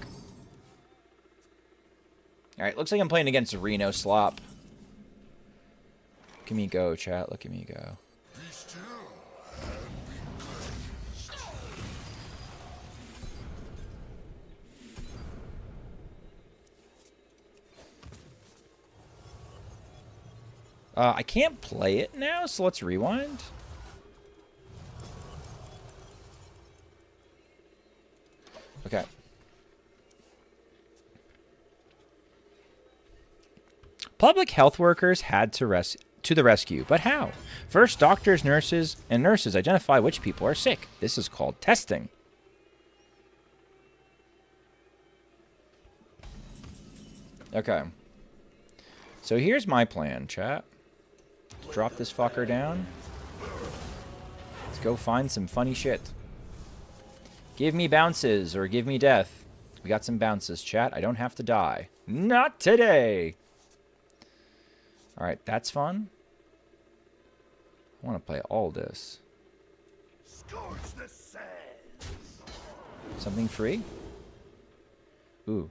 S1: All right, looks like I'm playing against Reno Slop. Look at me go, chat. Look at me go. I can't play it now, so let's rewind. Okay. Public health workers had to the rescue, but how? First, doctors, nurses identify which people are sick. This is called testing. Okay. So here's my plan, chat. Drop this fucker down. Let's go find some funny shit. Give me bounces or give me death. We got some bounces, chat. I don't have to die. Not today. All right, that's fun. I want to play all this. Something free? Ooh.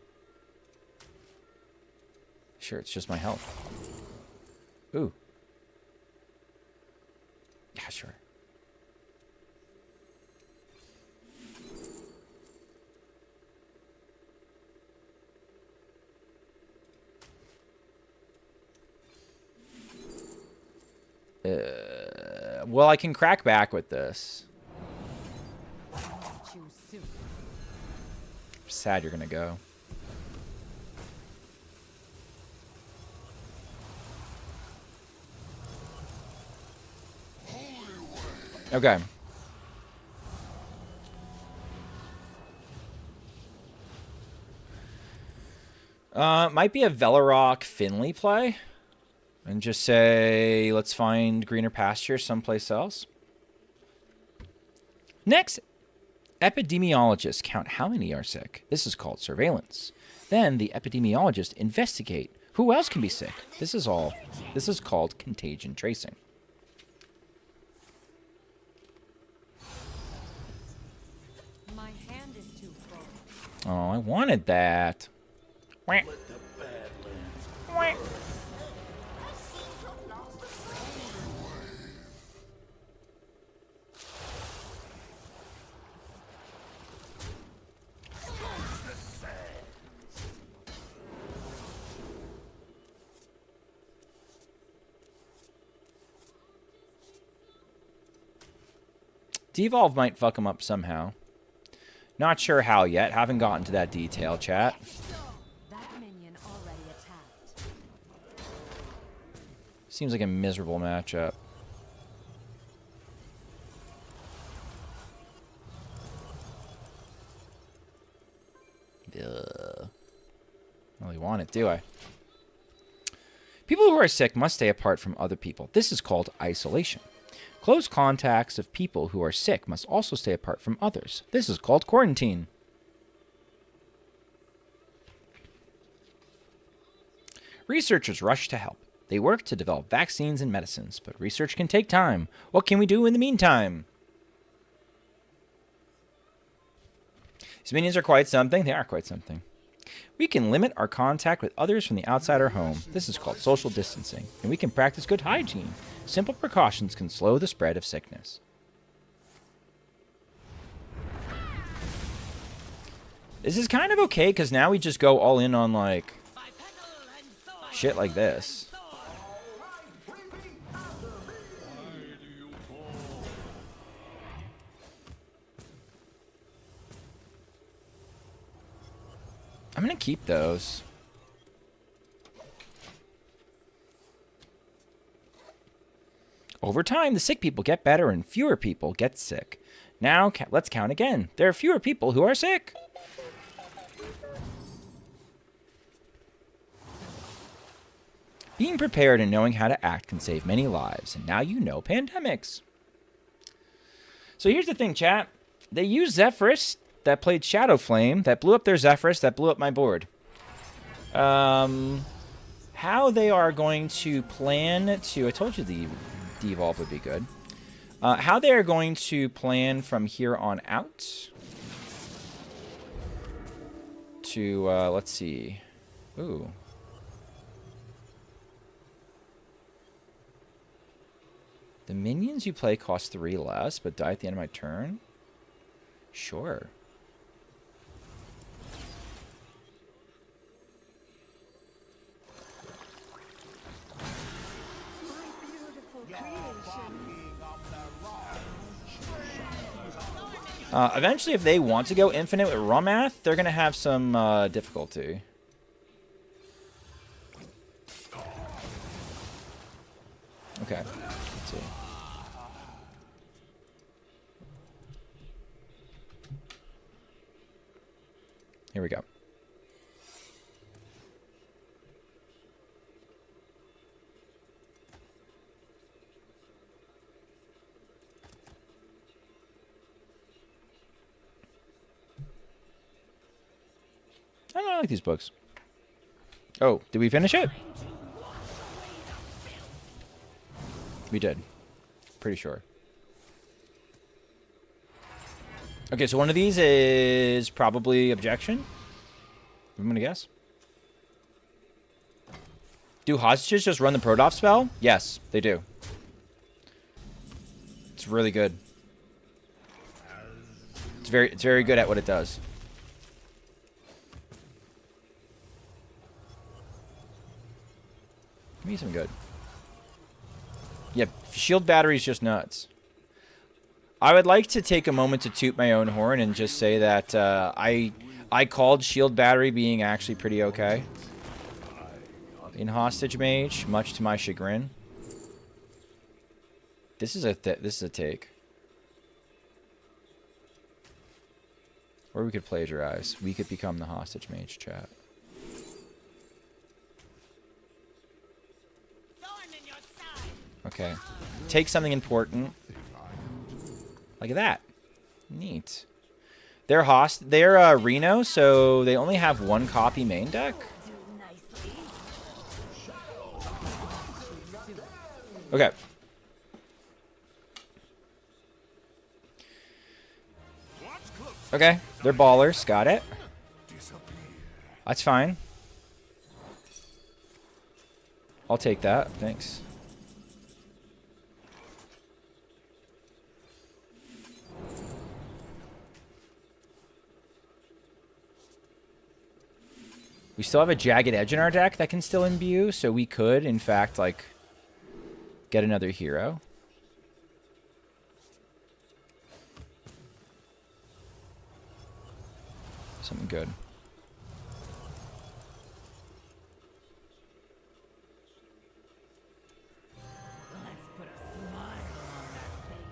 S1: Sure, it's just my health. Ooh. Yeah, sure. Well, I can crack back with this. Sad you're gonna go. Okay. Might be a Velarok Finley play. And just say, let's find greener pastures someplace else. Next, epidemiologists count how many are sick. This is called surveillance. Then the epidemiologists investigate who else can be sick. This is called contagion tracing.
S2: My hand is too full.
S1: Oh, I wanted that. Wah. Wah. Devolve might fuck him up somehow. Not sure how yet. Haven't gotten to that detail, chat.
S2: That minion already attacked.
S1: Seems like a miserable matchup. Ugh. Don't really want it, do I? People who are sick must stay apart from other people. This is called isolation. Close contacts of people who are sick must also stay apart from others. This is called quarantine. Researchers rush to help. They work to develop vaccines and medicines, but research can take time. What can we do in the meantime? These minions are quite something. They are quite something. We can limit our contact with others from the outside our home. This is called social distancing. And we can practice good hygiene. Simple precautions can slow the spread of sickness. This is kind of okay, because now we just go all in on, like, shit like this. I'm going to keep those. Over time, the sick people get better and fewer people get sick. Now, let's count again. There are fewer people who are sick. Being prepared and knowing how to act can save many lives, and now you know pandemics. So here's the thing, chat. They used Zephyrus that played Shadow Flame, that blew up their Zephyrus, that blew up my board. How they are going to plan to... I told you the devolve would be good. How they are going to plan from here on out to, let's see. Ooh. The minions you play cost 3 less, but die at the end of my turn? Sure. Eventually, if they want to go infinite with raw math, they're going to have some difficulty. Okay, let's see. Here we go. I don't like these books. Oh, did we finish it? We did. Pretty sure. Okay, so one of these is probably objection. I'm gonna guess. Do hostages just run the Prodoff spell? Yes, they do. It's really good. It's very good at what it does. Give me some good. Yeah, shield battery is just nuts. I would like to take a moment to toot my own horn and just say that I called shield battery being actually pretty okay in Hostage Mage, much to my chagrin. This is a take. Or we could plagiarize. We could become the Hostage Mage, chat. Okay. Take something important. Like that. Neat. They're Reno, so they only have 1 copy main deck. Okay. Okay, they're ballers. Got it. That's fine. I'll take that. Thanks. We still have a Jagged Edge in our deck that can still imbue, so we could, in fact, like, get another hero. Something good.
S2: Let's put a smile on that face.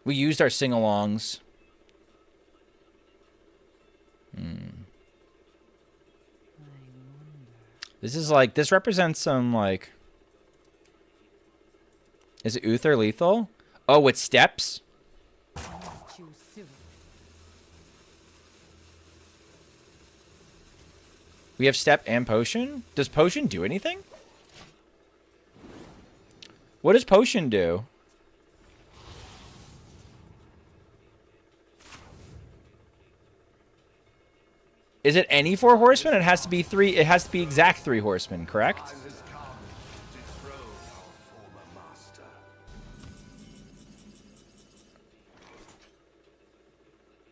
S1: We used our sing-alongs. This is like, this represents some, like... Is it Uther lethal? Oh, with steps?
S2: Choose soon.
S1: We have step and potion? Does potion do anything? What does potion do? Is it any 4 horsemen? It has to be 3. It has to be exact 3 horsemen, correct?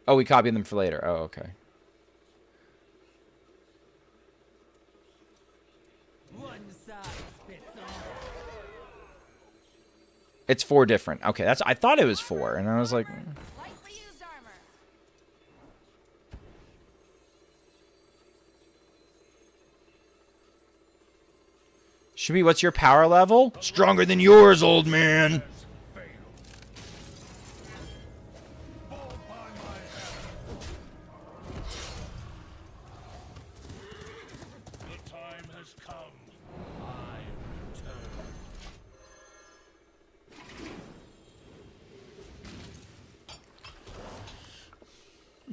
S1: Oh, we copied them for later. Oh, okay.
S2: One size fits all.
S1: It's 4 different. Okay, that's. I thought it was 4, and I was like,
S2: Lightly used armor.
S1: Schmoopy, what's your power level? Stronger than yours, old man.
S3: The time has come. I return.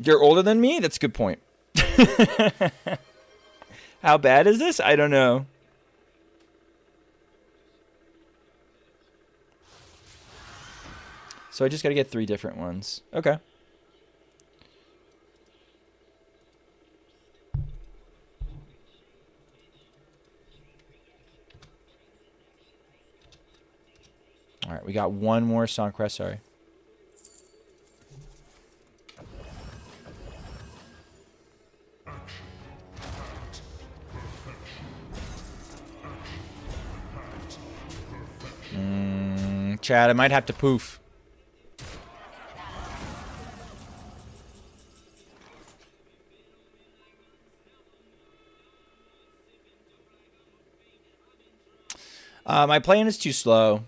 S1: You're older than me? That's a good point. How bad is this? I don't know. So I just got to get 3 different ones. Okay. All right, we got one more song quest, sorry. Chad, I might have to poof. My plan is too slow.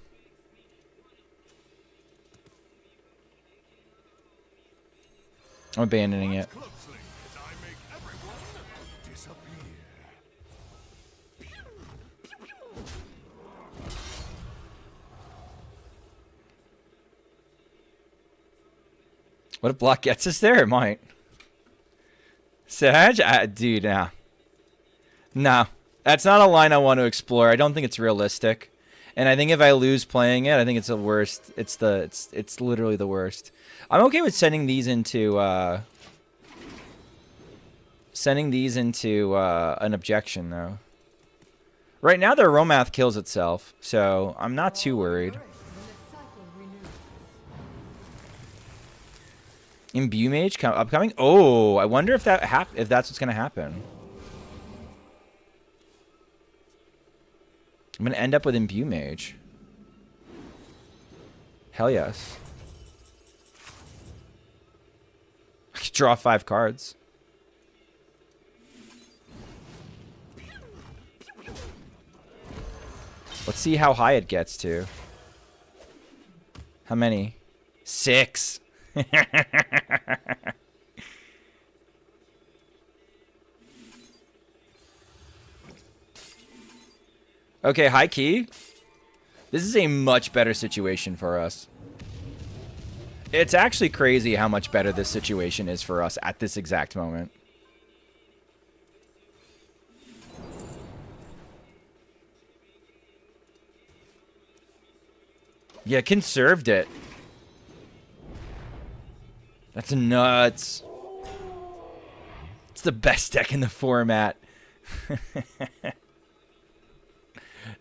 S1: I'm abandoning it. What if block gets us there? It might. Sag? Dude, nah. No. That's not a line I want to explore. I don't think it's realistic. And I think if I lose playing it, I think it's the worst. It's literally the worst. I'm okay with sending these into an objection though. Right now their Romath kills itself, so I'm not too worried. Imbue Mage upcoming? Oh, I wonder if that's what's gonna happen. I'm gonna end up with Imbue Mage. Hell yes. I could draw 5 cards. Let's see how high it gets to. How many? 6. Okay, high key. This is a much better situation for us. It's actually crazy how much better this situation is for us at this exact moment. Yeah, conserved it. That's nuts. It's the best deck in the format.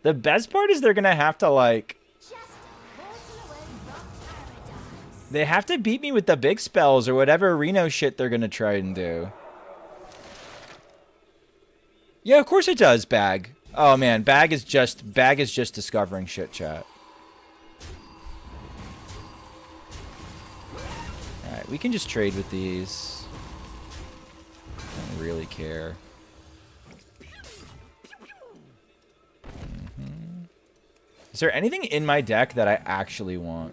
S1: The best part is they're gonna have to, like... They have to beat me with the big spells or whatever Reno shit they're gonna try and do. Yeah, of course it does, Bag. Oh man, Bag is just discovering shit, chat. Alright, we can just trade with these. I don't really care. Is there anything in my deck that I actually want?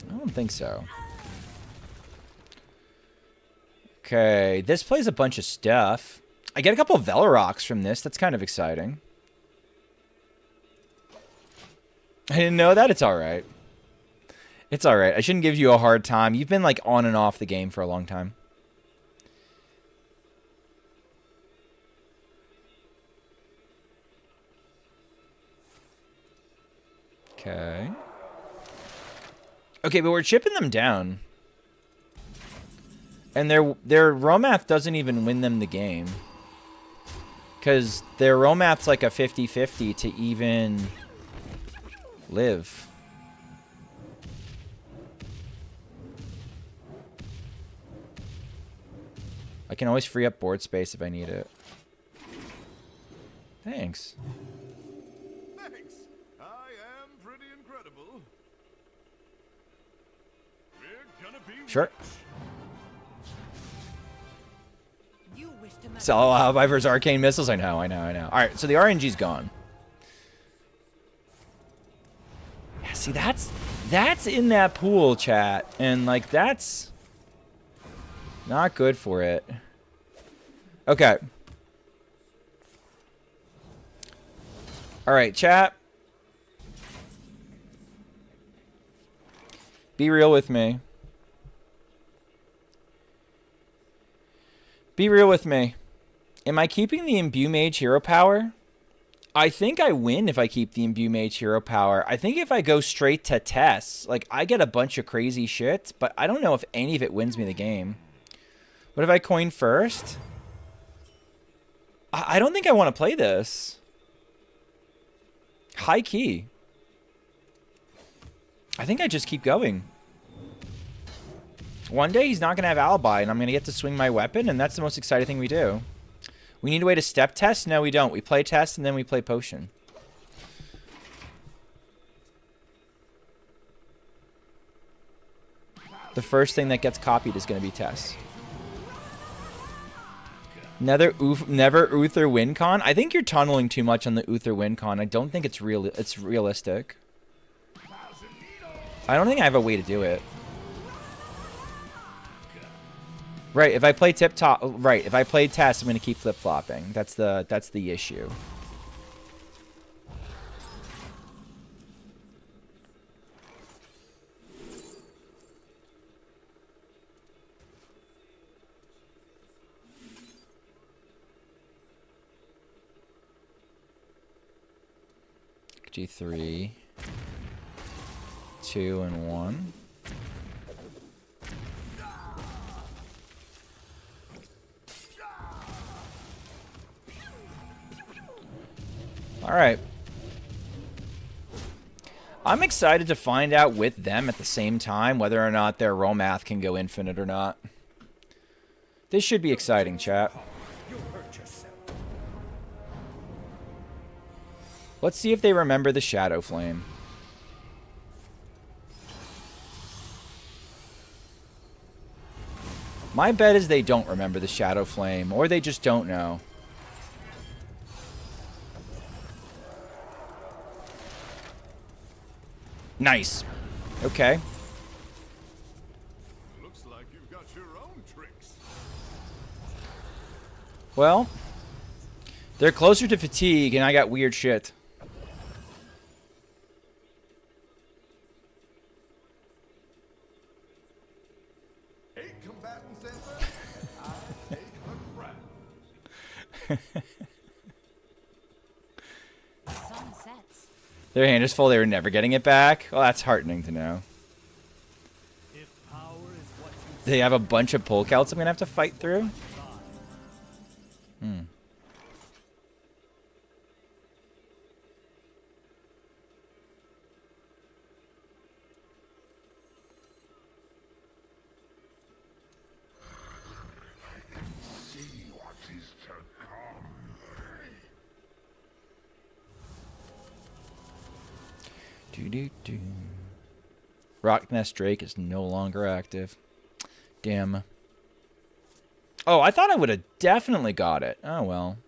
S1: I don't think so. Okay, this plays a bunch of stuff. I get a couple of Veloroks from this. That's kind of exciting. I didn't know that. It's alright. It's alright. I shouldn't give you a hard time. You've been like on and off the game for a long time. Okay. Okay, but we're chipping them down. And their Romath doesn't even win them the game. Because their Romath's like a 50-50 to even live. I can always free up board space if I need it. Thanks.
S3: Thanks. I am pretty incredible. We're gonna be
S1: Sure.
S2: You wish to
S1: Sell Viper's arcane missiles. I know. All right, so the RNG's gone. Yeah, see, that's in that pool, chat, and like that's not good for it. Okay. All right, chat. Be real with me. Be real with me. Am I keeping the Imbue Mage hero power? I think I win if I keep the Imbue Mage hero power. I think if I go straight to tests, like, I get a bunch of crazy shit, but I don't know if any of it wins me the game. What if I coin first? I don't think I want to play this. High key. I think I just keep going. One day he's not going to have alibi, and I'm going to get to swing my weapon, and that's the most exciting thing we do. We need a way to step test? No, we don't. We play test, and then we play potion. The first thing that gets copied is going to be test. Never Uther WinCon? I think you're tunneling too much on the Uther WinCon. I don't think it's realistic. I don't think I have a way to do it. Right, if I play tip top, right, if I play test, I'm going to keep flip-flopping. That's the issue. G3, 2 and 1. All right. I'm excited to find out with them at the same time whether or not their roll math can go infinite or not. This should be exciting, chat. Let's see if they remember the Shadow Flame. My bet is they don't remember the Shadow Flame, or they just don't know. Nice. Okay.
S3: Looks like you've got your own tricks.
S1: Well, they're closer to fatigue, and I got weird shit.
S3: Eight combatants enter. I take the crown.
S2: Sun sets.
S1: Their hand is full. They were never getting it back. Well, that's heartening to know.
S3: If power is what you
S1: They have a bunch of pull counts I'm going to have to fight through. Hmm.
S3: see what is to come.
S1: Do. Rock Nest Drake is no longer active. Damn. Oh, I thought I would have definitely got it. Oh, well.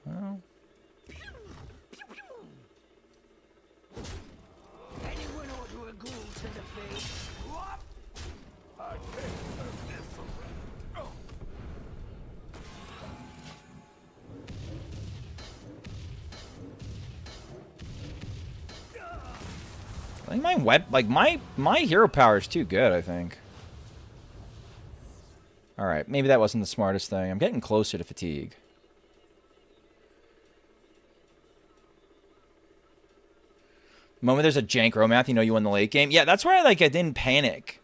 S1: Well.
S2: Anyone order a ghoul to the face? What?
S3: I can't have this around. Oh.
S1: I think my hero power is too good, I think. Alright, maybe that wasn't the smartest thing. I'm getting closer to fatigue. The moment there's a jank romath, you know you won the late game. Yeah, that's where I didn't panic.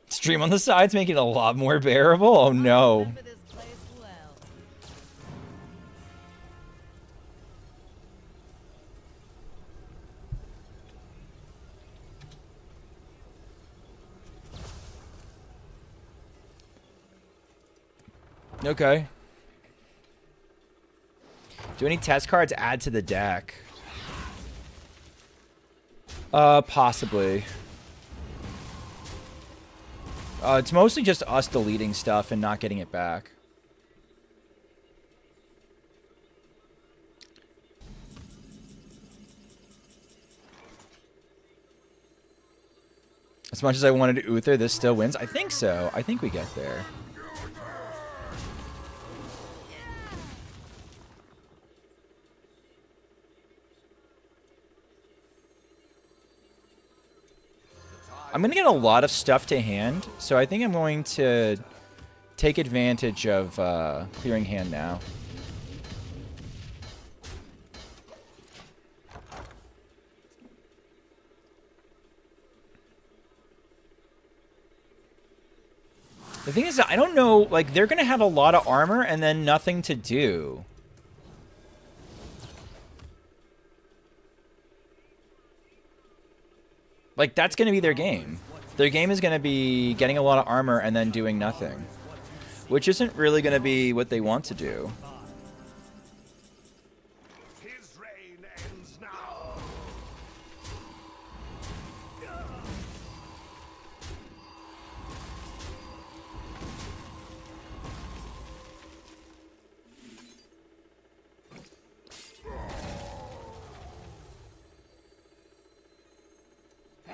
S1: Stream on the sides making it a lot more bearable? Oh no.
S2: Remember this place well.
S1: Okay. Do any test cards add to the deck? Possibly. It's mostly just us deleting stuff and not getting it back. As much as I wanted to Uther, this still wins? I think so. I think we get there. I'm going to get a lot of stuff to hand, so I think I'm going to take advantage of clearing hand now. The thing is, I don't know, like, they're going to have a lot of armor and then nothing to do. Like, that's going to be their game. Their game is going to be getting a lot of armor and then doing nothing. Which isn't really going to be what they want to do.
S3: His reign ends now.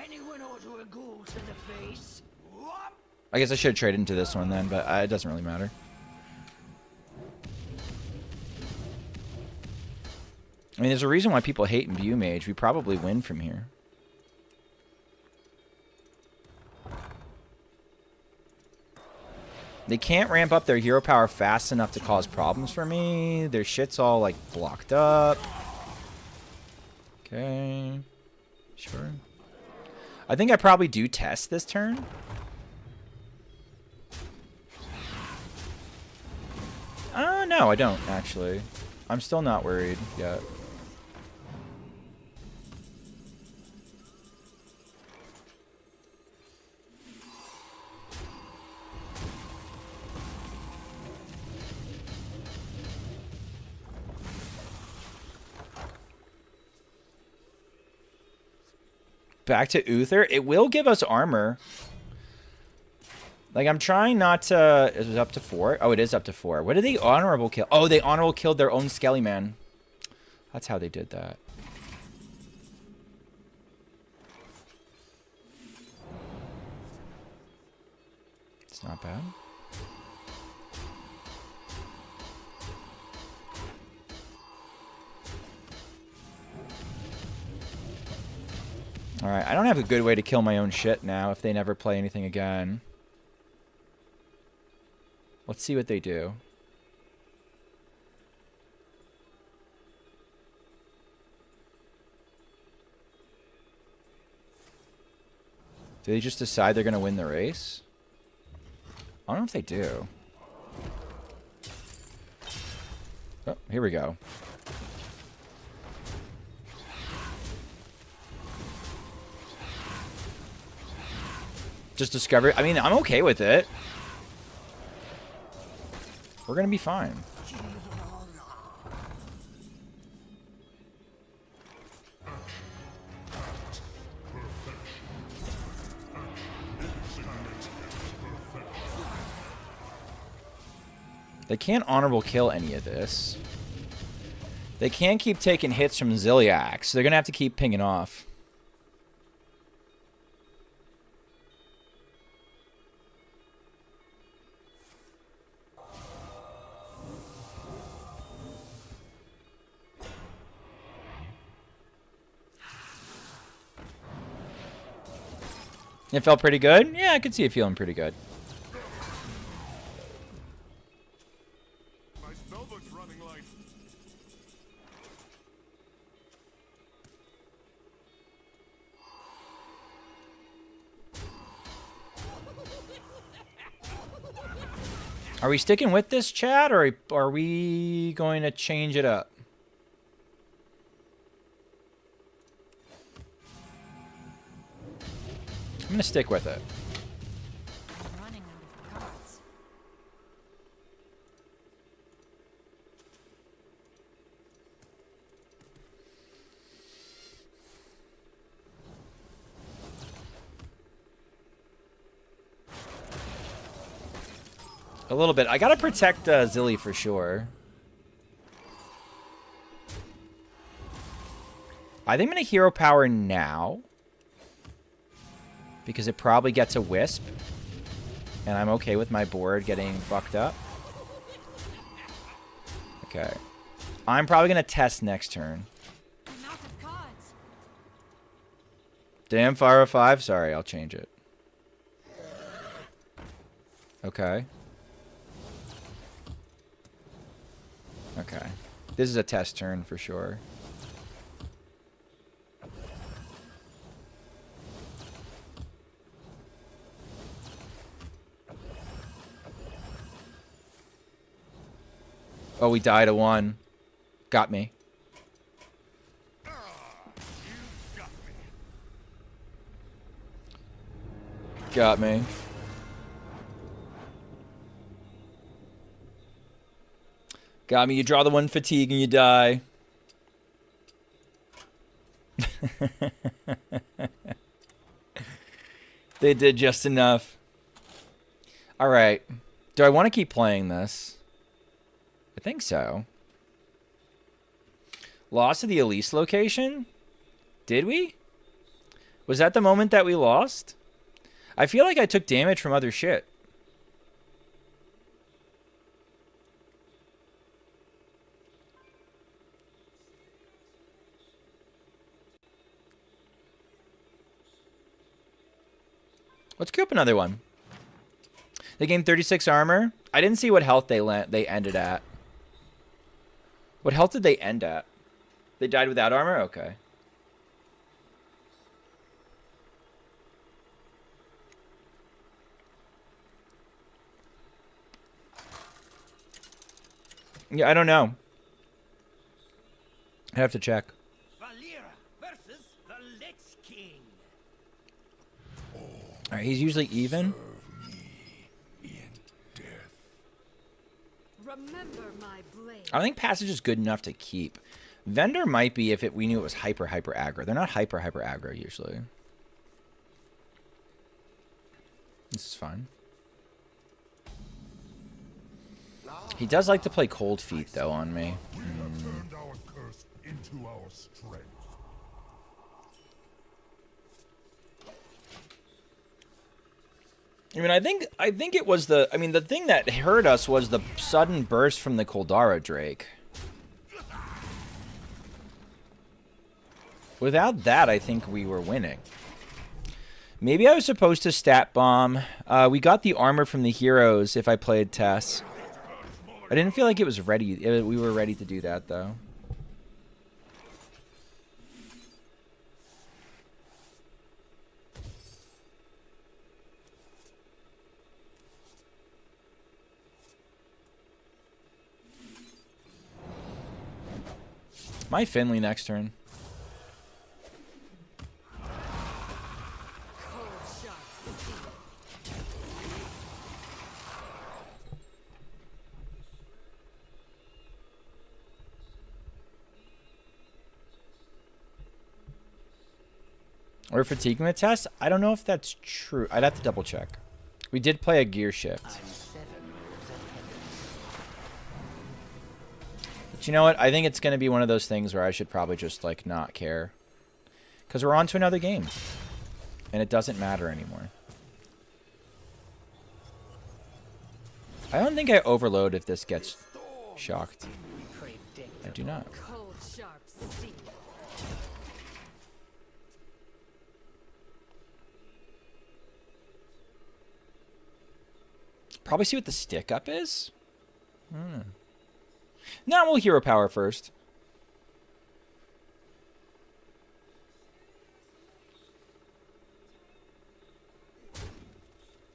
S2: Anyone order a ghoul to the face? Whoop!
S1: I guess I should have traded into this one then, but it doesn't really matter. I mean, there's a reason why people hate Imbue Mage. We probably win from here. They can't ramp up their hero power fast enough to cause problems for me. Their shit's all, like, blocked up. Okay. Sure. I think I probably do test this turn. No, I don't, actually. I'm still not worried yet. Back to Uther. It will give us armor. Like, I'm trying not to... Is it up to 4? Oh, it is up to 4. What did they honorable kill? Oh, they honorable killed their own Skelly Man. That's how they did that. It's not bad. Alright, I don't have a good way to kill my own shit now if they never play anything again. Let's see what they do. Do they just decide they're going to win the race? I don't know if they do. Oh, here we go. Just discover. I mean, I'm okay with it. We're gonna be fine. They can't honorable kill any of this. They can't keep taking hits from Ziliax, so they're gonna have to keep pinging off. It felt pretty good? Yeah, I could see it feeling pretty good.
S3: My spellbook's running light.
S1: Are we sticking with this, chat, or are we going to change it up? I'm going to stick with it.
S2: I'm running out of cards.
S1: A little bit. I gotta protect Zilly for sure. I think I'm gonna hero power now. Because it probably gets a wisp. And I'm okay with my board getting fucked up. Okay. I'm probably gonna test next turn. Damn, Fire of 5? Sorry, I'll change it. Okay. Okay. This is a test turn for sure. Oh, we died a 1. Got me. Got me. Got me. You draw the 1 fatigue and you die. They did just enough. All right. Do I want to keep playing this? I think so. Lost to the Elise location? Did we? Was that the moment that we lost? I feel like I took damage from other shit. Let's queue up another one. They gained 36 armor. I didn't see what health they ended at. What health did they end at? They died without armor? Okay. Yeah, I don't know. I have to check.
S2: Valera versus the Lich King.
S1: Alright, he's usually even.
S4: Remember my blade.
S1: I don't think passage is good enough to keep. Vendor might be if we knew it was hyper aggro. They're not hyper aggro usually. This is fine. He does like to play cold feet though on me.
S3: We have turned our curse into our strength.
S1: I mean, I think it was the thing that hurt us was the sudden burst from the Koldara Drake. Without that, I think we were winning. Maybe I was supposed to stat bomb. We got the armor from the heroes if I played Tess. I didn't feel like it was ready. We were ready to do that, though. My Finley next turn. Or fatiguing the test? I don't know if that's true. I'd have to double check. We did play a gear shift. But you know what? I think it's going to be one of those things where I should probably just, like, not care. Because we're on to another game. And it doesn't matter anymore. I don't think I overload if this gets shocked. I do not.
S4: Cold, sharp steel.
S1: Probably see what the stick up is? No, we'll hero power first.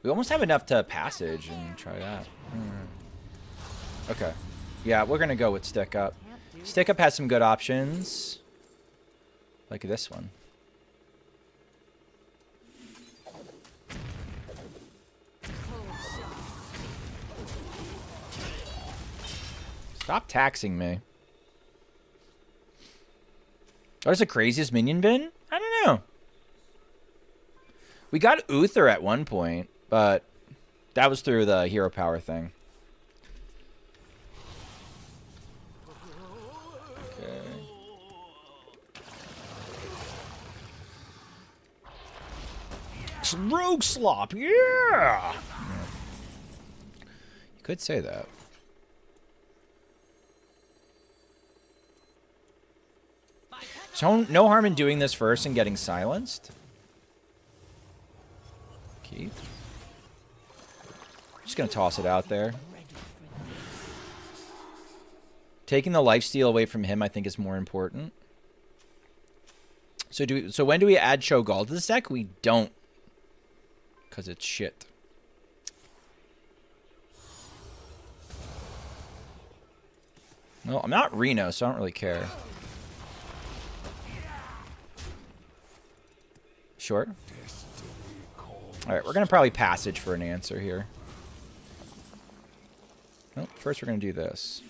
S1: We almost have enough to passage and try that. Okay. Yeah, we're going to go with stick up. Stick up has some good options. Like this one. Stop taxing me. What's the craziest minion bin? I don't know. We got Uther at one point, but that was through the hero power thing. Rogue slop, yeah! You could say that. So no harm in doing this first and getting silenced. Keep. Just gonna toss it out there. Taking the lifesteal away from him, I think, is more important. So when do we add Cho'Gall to this deck? We don't, because it's shit. No, I'm not Reno, so I don't really care. Sure. Alright, we're going to probably passage for an answer here. Well, first we're going to do this.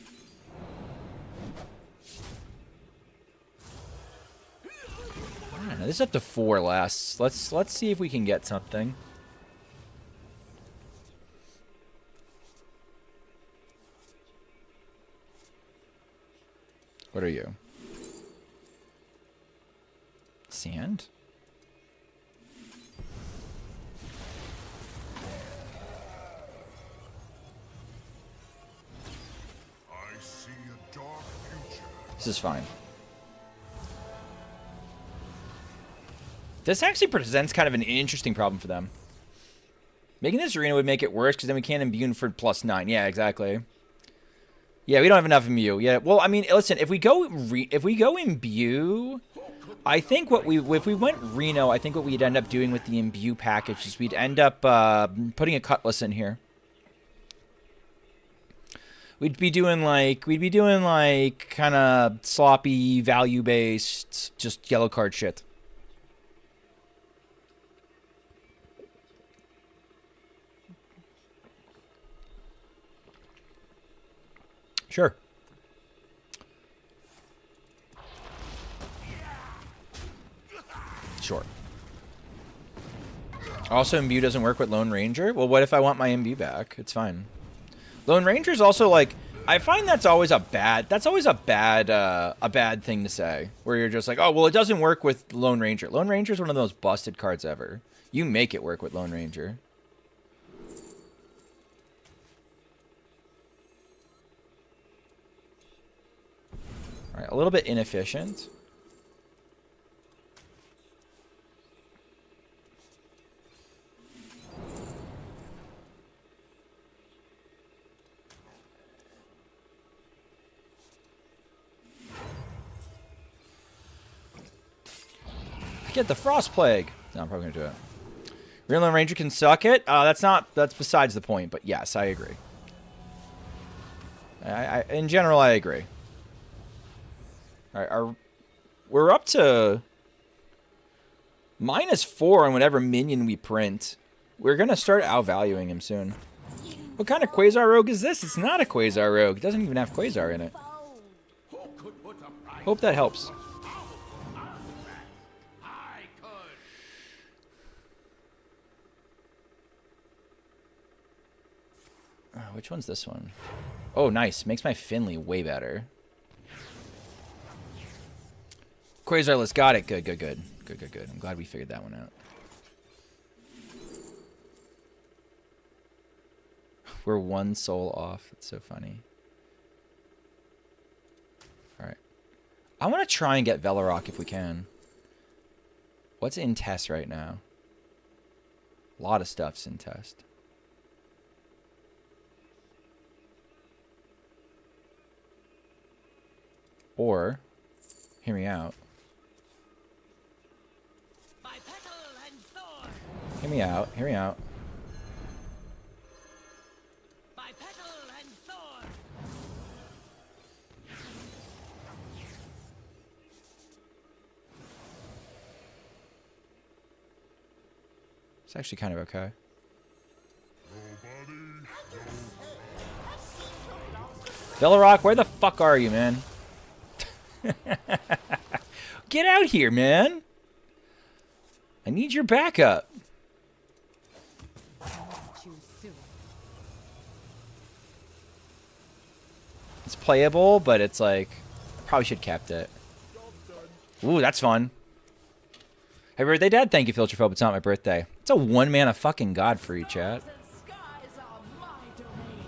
S1: I don't know, this is up to 4 less. Let's see if we can get something. What are you? Sand?
S3: I see a dark future.
S1: This is fine. This actually presents kind of an interesting problem for them. Making this arena would make it worse because then we can't imbue for +9. Yeah, exactly. Yeah, we don't have enough imbue. Yeah, well, I mean, listen, if we go imbue, I think if we went Reno, I think what we'd end up doing with the imbue package is we'd end up putting a Cutlass in here. We'd be doing like kind of sloppy, value-based, just yellow card shit. Sure. Sure. Also, imbue doesn't work with Lone Ranger. Well, what if I want my imbue back? It's fine. Lone Ranger's also like, I find that's always a bad thing to say. Where you're just like, oh, well, it doesn't work with Lone Ranger. Lone Ranger's one of the most busted cards ever. You make it work with Lone Ranger. All right, a little bit inefficient. Get the Frost Plague. No, I'm probably gonna do it. Real Lone Ranger can suck it. That's besides the point. But yes, I agree. In general, I agree. All right, we're up to -4 on whatever minion we print. We're gonna start outvaluing him soon. What kind of Quasar Rogue is this? It's not a Quasar Rogue. It doesn't even have Quasar in it. Hope that helps. Which one's this one? Oh, nice. Makes my Finley way better. Quasarless, got it. Good. I'm glad we figured that one out. We're 1 soul off. That's so funny. Alright. I want to try and get Velarok if we can. What's in test right now? A lot of stuff's in test. Or, hear me out. Hear me out. Hear me out. It's actually kind of okay. Velarok, where the fuck are you, man? Get out here, man. I need your backup. It's playable, but it's like, I probably should have kept it. Ooh, that's fun. Happy birthday, Dad. Thank you, Filterphobe. It's not my birthday. It's a 1-mana fucking god for you, chat.
S2: And skies are my domain.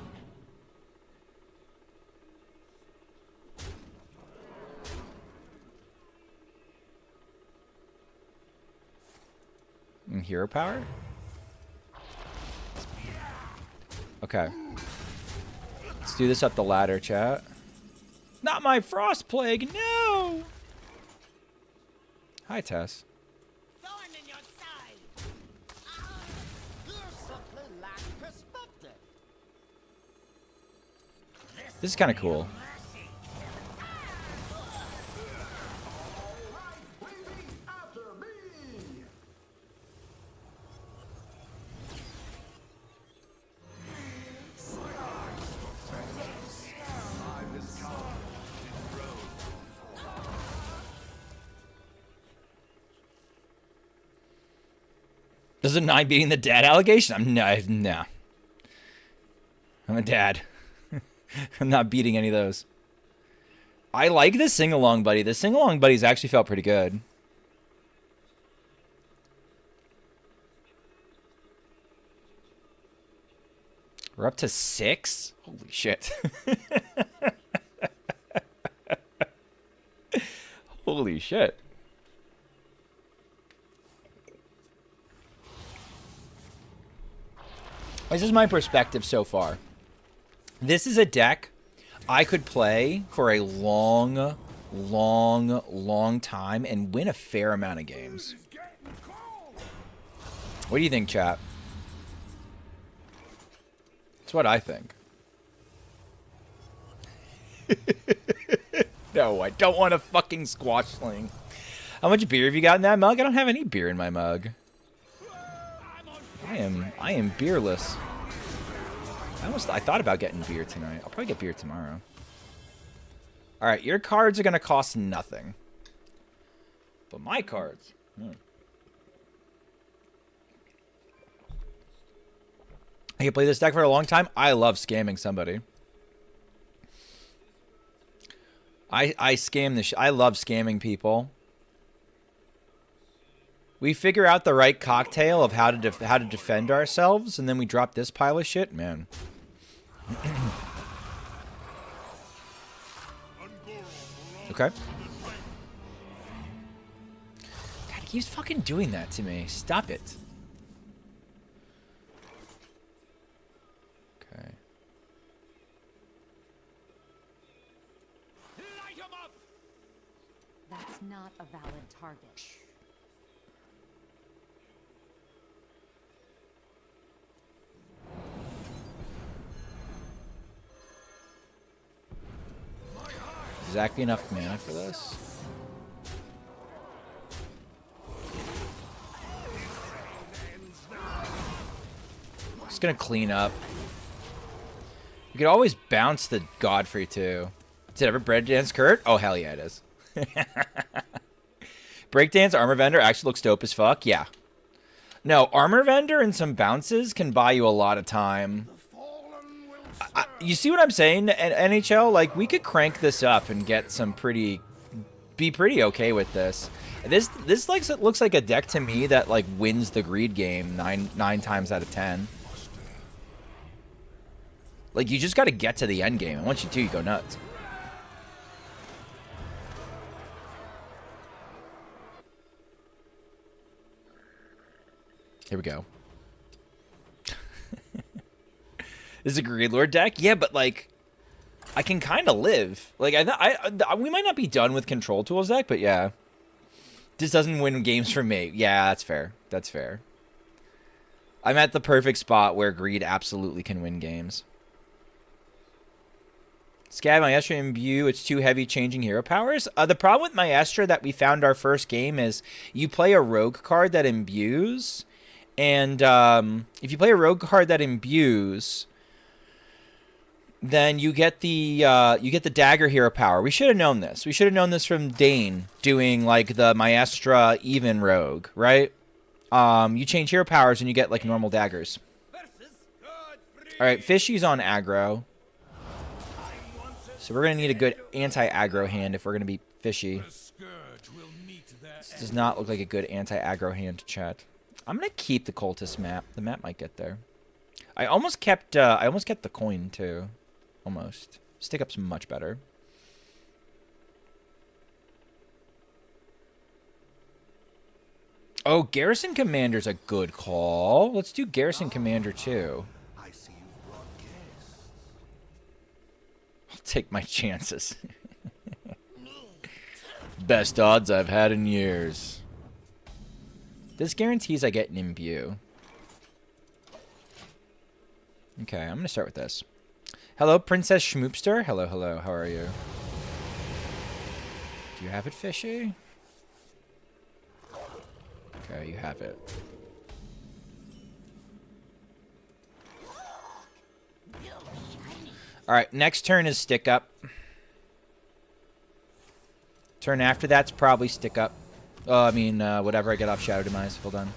S1: And hero power? Okay. Let's do this up the ladder, chat. Not my frost plague, no! Hi, Tess.
S2: Thorn in your side. You simply lack perspective.
S1: This is kind of cool. Does it not beating the dad allegation? No. I'm a dad. I'm not beating any of those. I like this sing-along buddy. The sing-along buddies actually felt pretty good. We're up to 6? Holy shit. Holy shit. This is my perspective so far. This is a deck I could play for a long time and win a fair amount of games. What do you think, chat? That's what I think. No, I don't want a fucking squash sling. How much beer have you got in that mug? I don't have any beer in my mug. I am beerless. I thought about getting beer tonight. I'll probably get beer tomorrow. Alright, your cards are going to cost nothing. But my cards... I can play this deck for a long time. I love scamming somebody. I scam this. I love scamming people. We figure out the right cocktail of how to defend ourselves, and then we drop this pile of shit, man. Okay. God, he keeps fucking doing that to me. Stop it. Okay.
S4: That's not a valid target.
S1: Exactly enough mana for this. Just gonna clean up. You could always bounce the Godfrey too. Is it ever breakdance Kurt? Oh hell yeah, it is. Breakdance Armor Vendor actually looks dope as fuck. Yeah. No, Armor Vendor and some bounces can buy you a lot of time. You see what I'm saying, NHL? Like, we could crank this up and get some be pretty okay with this. This looks like a deck to me that like wins the greed game nine times out of 10. Like, you just got to get to the end game, and once you do, you go nuts. Here we go. This is a Greed Lord deck? Yeah, but, like, I can kind of live. Like, we might not be done with Control Tools deck, but yeah. This doesn't win games for me. Yeah, that's fair. That's fair. I'm at the perfect spot where Greed absolutely can win games. Scab, Maestra, Imbue, it's too heavy changing hero powers. The problem with Maestra that we found our first game is you play a rogue card that imbues, and if you play a rogue card that imbues, then you get the dagger hero power. We should have known this. We should have known this from Dane doing like the Maestra even rogue, right? You change hero powers and you get like normal daggers. All right, Fishy's on aggro. So we're going to need a good anti-aggro hand if we're going to be Fishy. This does not look like a good anti-aggro hand, chat. I'm gonna keep the cultist map. The map might get there. I almost kept the coin too. Almost. Stick up's much better. Oh, Garrison Commander's a good call. Let's do Garrison Commander too.
S3: I see you brought guests.
S1: I'll take my chances. Best odds I've had in years. This guarantees I get an imbue. Okay, I'm gonna start with this. Hello, Princess Schmoopster. Hello, hello. How are you? Do you have it, fishy? Okay, you have it. Alright, next turn is stick up. Turn after that's probably stick up. Oh, I mean, whatever I get off Shadow Demise. Hold on.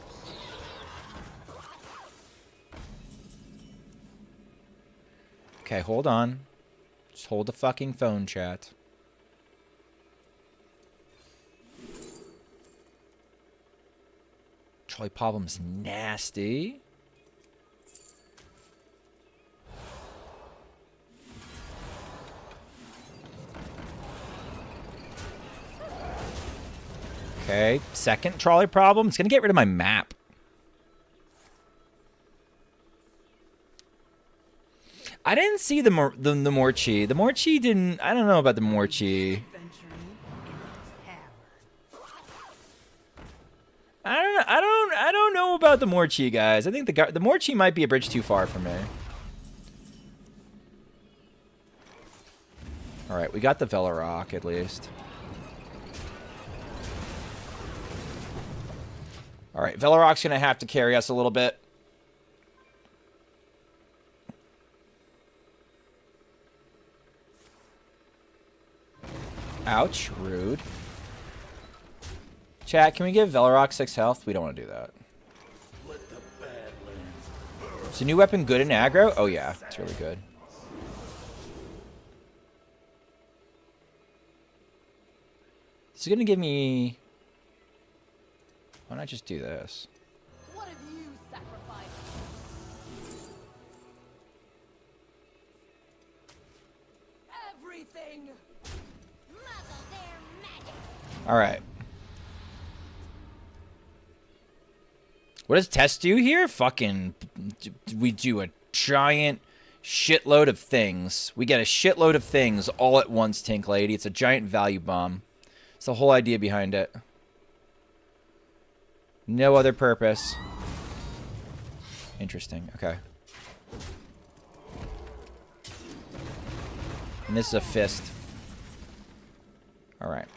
S1: Okay, hold on. Just hold the fucking phone, chat. Trolley Problem's nasty. Okay, second trolley problem. It's gonna get rid of my map. I didn't see the Morchi. The Morchi didn't. I don't know about the Morchi. I don't know about the Morchi, guys. I think the Morchi might be a bridge too far for me. All right, we got the Velarok at least. All right, Velarok's gonna have to carry us a little bit. Ouch, rude. Chat, can we give Velarok 6 health? We don't want to do that. Is the new weapon good in aggro? Oh yeah, it's really good. This is gonna give me... Why not just do this?
S4: What have you sacrificed? Everything. Muzzle their magic.
S1: All right. What does Test do here? Fucking, we do a giant shitload of things. We get a shitload of things all at once, Tink Lady. It's a giant value bomb. It's the whole idea behind it. No other purpose. Interesting. Okay. And this is a fist. All right.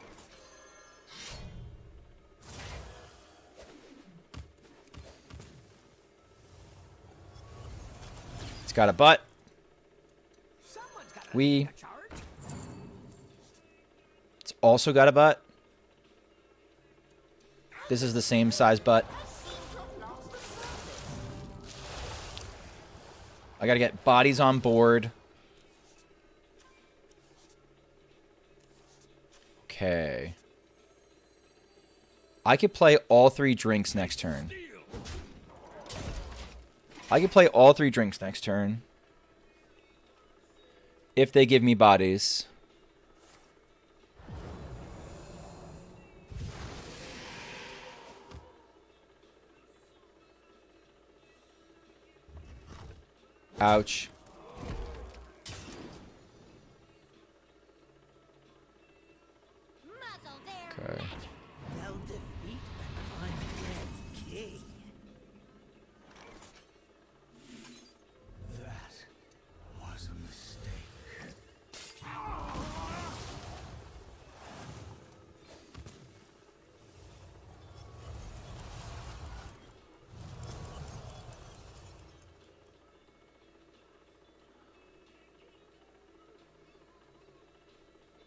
S1: It's got a butt. It's also got a butt. This is the same size butt. I gotta get bodies on board. Okay. I could play all 3 drinks next turn. I could play all 3 drinks next turn. If they give me bodies. Ouch. Okay.
S2: They'll defeat an undead king. That was a mistake.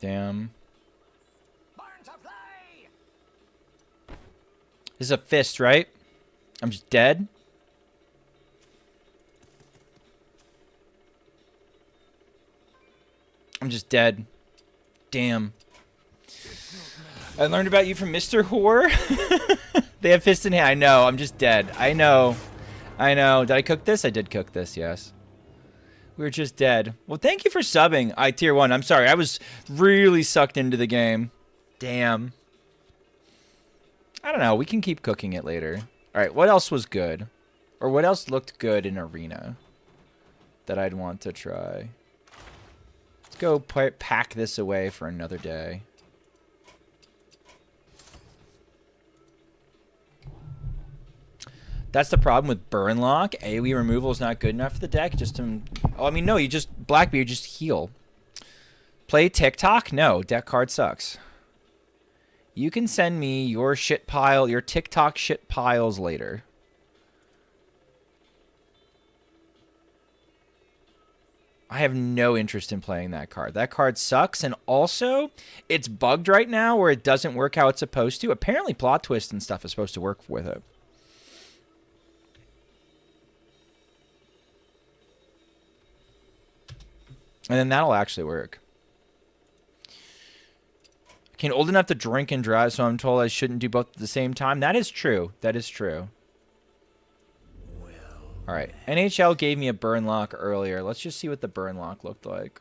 S1: Damn.
S2: Burn to play.
S1: This is a fist, right? I'm just dead. I'm just dead. Damn. I learned about you from Mr. Whore. They have fist in hand. I know. I'm just dead. I know. I know. Did I cook this? I did cook this, yes. We're just dead. Well, thank you for subbing. Tier 1. I'm sorry. I was really sucked into the game. Damn. I don't know. We can keep cooking it later. All right. What else was good? Or what else looked good in Arena that I'd want to try? Let's go pack this away for another day. That's the problem with burn lock. AoE removal is not good enough for the deck. Just to, oh, I mean, no, you just Blackbeard, just heal. Play TikTok? No, deck card sucks. You can send me your shit pile, your TikTok shit piles later. I have no interest in playing that card. That card sucks, and also, it's bugged right now where it doesn't work how it's supposed to. Apparently, plot twist and stuff is supposed to work with it. And then that'll actually work. I can't old enough to drink and drive, so I'm told I shouldn't do both at the same time. That is true. That is true. All right. NHL gave me a burn lock earlier. Let's just see what the burn lock looked like.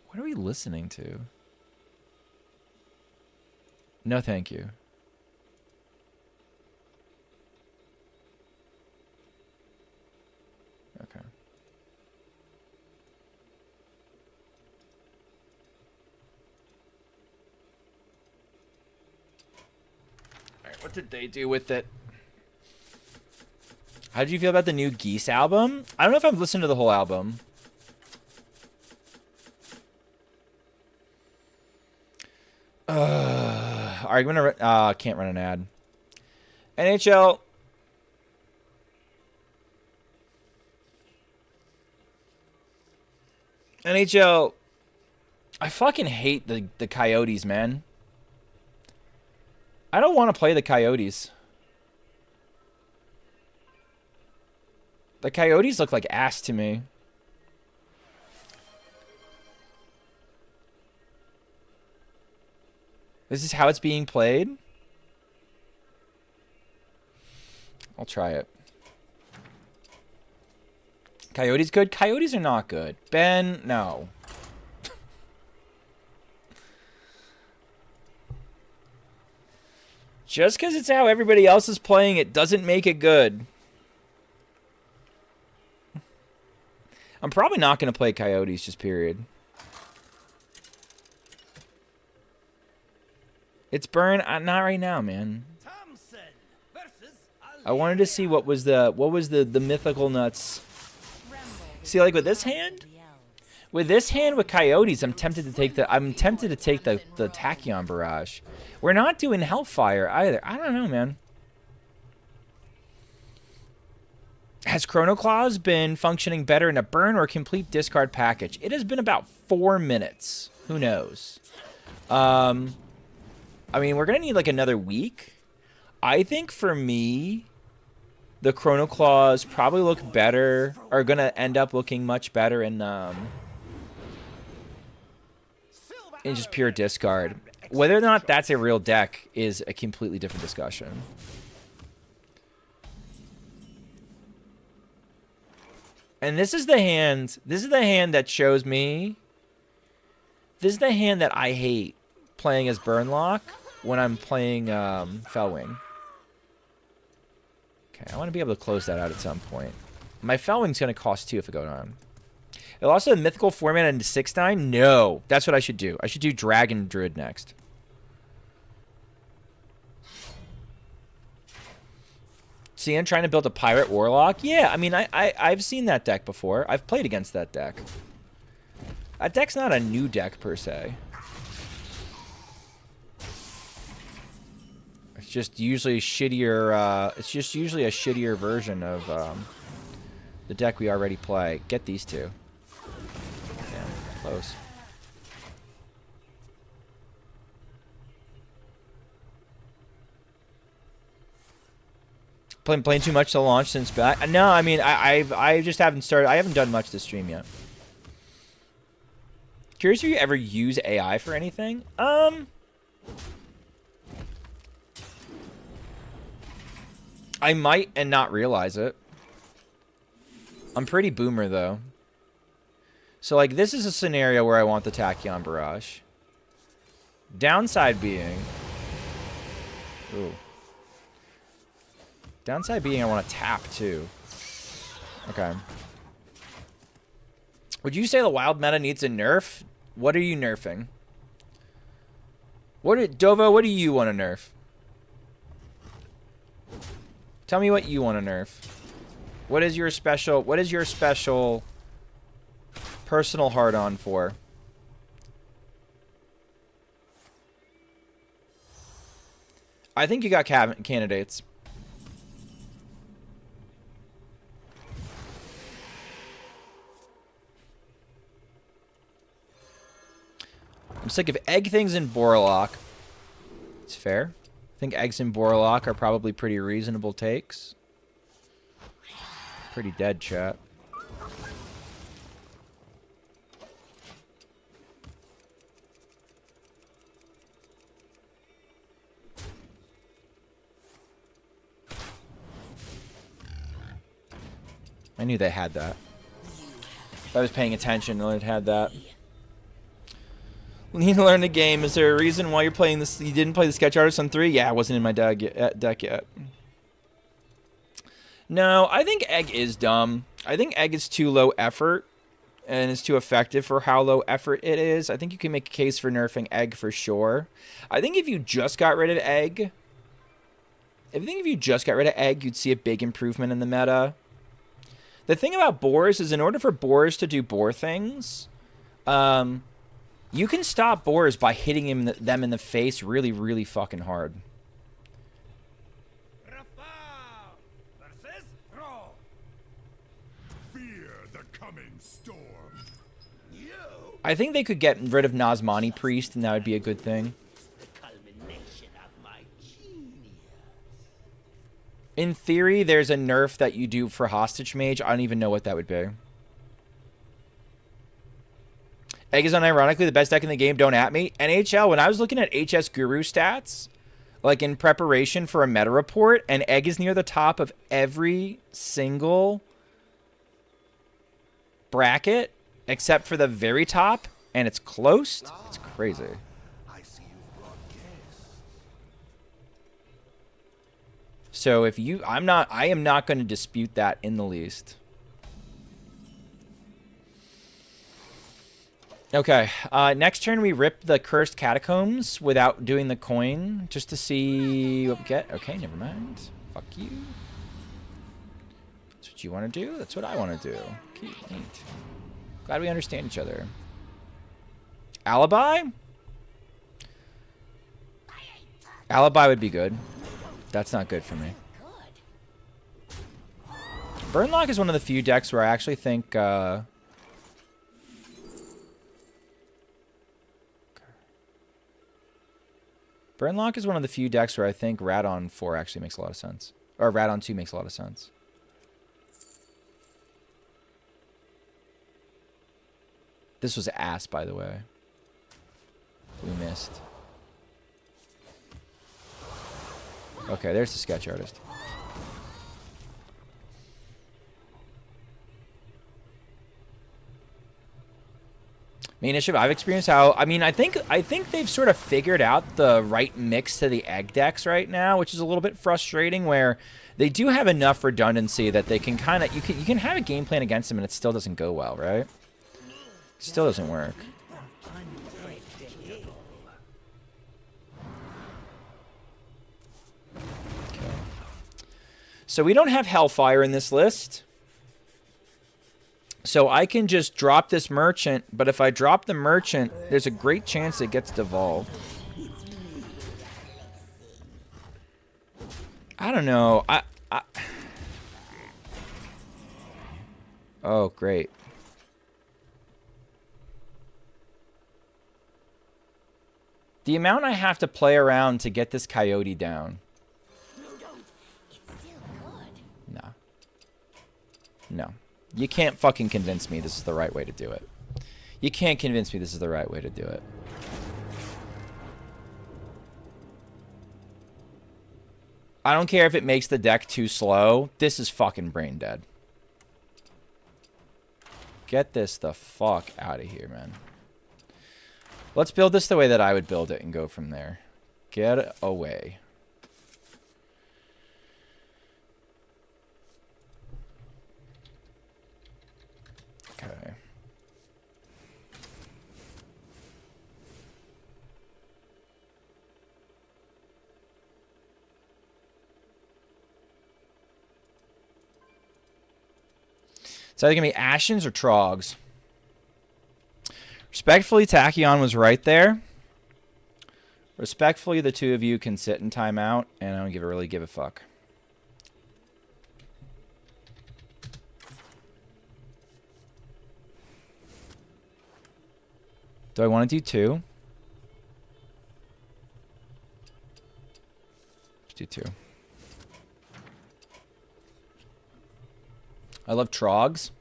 S1: What are we listening to? No, thank you. Okay. Alright, what did they do with it? How did you feel about the new Geese album? I don't know if I've listened to the whole album. Alright, I'm gonna... can't run an ad. NHL... NHL, I fucking hate the Coyotes, man. I don't want to play the Coyotes. The Coyotes look like ass to me. This is how it's being played? I'll try it. Coyotes good? Coyotes are not good. Ben, no. Just because it's how everybody else is playing it doesn't make it good. I'm probably not going to play Coyotes, just period. It's burn. Not right now, man. I wanted to see what was the mythical nuts. See, like with this hand, with Coyotes, I'm tempted to take the Tachyon Barrage. We're not doing Hellfire either. I don't know, man. Has Chrono Claws been functioning better in a burn or a complete discard package? It has been about 4 minutes. Who knows? I mean, we're gonna need like another week. I think for me, the Chrono Claws probably look better, are going to end up looking much better in just pure discard. Whether or not that's a real deck is a completely different discussion. And this is the hand that shows me, this is the hand that I hate playing as Burnlock when I'm playing Fellwing. Okay, I want to be able to close that out at some point. My Fellwing's going to cost 2 if I go on. It'll also have mythical format into 6/9? No. That's what I should do. I should do Dragon Druid next. See, I'm trying to build a Pirate Warlock? Yeah, I mean, I've seen that deck before. I've played against that deck. That deck's not a new deck, per se. It's just usually shittier, it's just usually a shittier version of the deck we already play. Get these two. Damn, close. Playing too much to launch since back. No, I mean I just haven't started. I haven't done much this stream yet. Curious if you ever use AI for anything? I might and not realize it. I'm pretty boomer, though. So, like, this is a scenario where I want the Tachyon Barrage. Downside being... Ooh. Downside being I want to tap, too. Okay. Would you say the wild meta needs a nerf? What are you nerfing? Dovo, what do you want to nerf? Tell me what you want to nerf. What is your special personal hard-on for? I think you got candidates. I'm sick of egg things in Borlock. It's fair. I think eggs in Borlock are probably pretty reasonable takes. Pretty dead, chat. I knew they had that. If I was paying attention, it had that. We need to learn the game. Is there a reason why you're playing this? You didn't play the Sketch Artist on 3? Yeah, it wasn't in my deck yet. No, I think Egg is dumb. I think Egg is too low effort and is too effective for how low effort it is. I think you can make a case for nerfing Egg for sure. I think if you just got rid of Egg, you'd see a big improvement in the meta. The thing about boars is in order for boars to do boar things, you can stop boars by hitting them in the face really, really fucking hard. I think they could get rid of Nazmani Priest, and that would be a good thing. In theory, there's a nerf that you do for Hostage Mage. I don't even know what that would be. Egg is unironically the best deck in the game. Don't at me. NHL, when I was looking at HS Guru stats, like in preparation for a meta report, and Egg is near the top of every single bracket, except for the very top, and it's close. It's crazy. So if you, I am not going to dispute that in the least. Okay, next turn we rip the Cursed Catacombs without doing the coin, just to see what we get. Okay, never mind. Fuck you. That's what you want to do? That's what I want to do. Okay, neat. Glad we understand each other. Alibi? Alibi would be good. That's not good for me. Burnlock is one of the few decks where I actually think... Burnlock is one of the few decks where I think Radon 4 actually makes a lot of sense. Or Radon 2 makes a lot of sense. This was ass, by the way. We missed. Okay, there's the Sketch Artist. Main issue I've experienced how I think they've sort of figured out the right mix to the egg decks right now, which is a little bit frustrating where they do have enough redundancy that they can kind of you can have a game plan against them and it still doesn't go well, right? Still doesn't work. So we don't have Hellfire in this list. So I can just drop this Merchant, but if I drop the Merchant, there's a great chance it gets devolved. I don't know. Oh, great. The amount I have to play around to get this Coyote down. No. No. You can't fucking convince me this is the right way to do it. You can't convince me this is the right way to do it. I don't care if it makes the deck too slow. This is fucking brain dead. Get this the fuck out of here, man. Let's build this the way that I would build it and go from there. Get away. Okay. It's either going to be Ashens or Trogs. Respectfully, Tachyon was right there. Respectfully, the two of you can sit in timeout, and I don't really give a fuck. Do I want to do two? Let's do two. I love Trogs.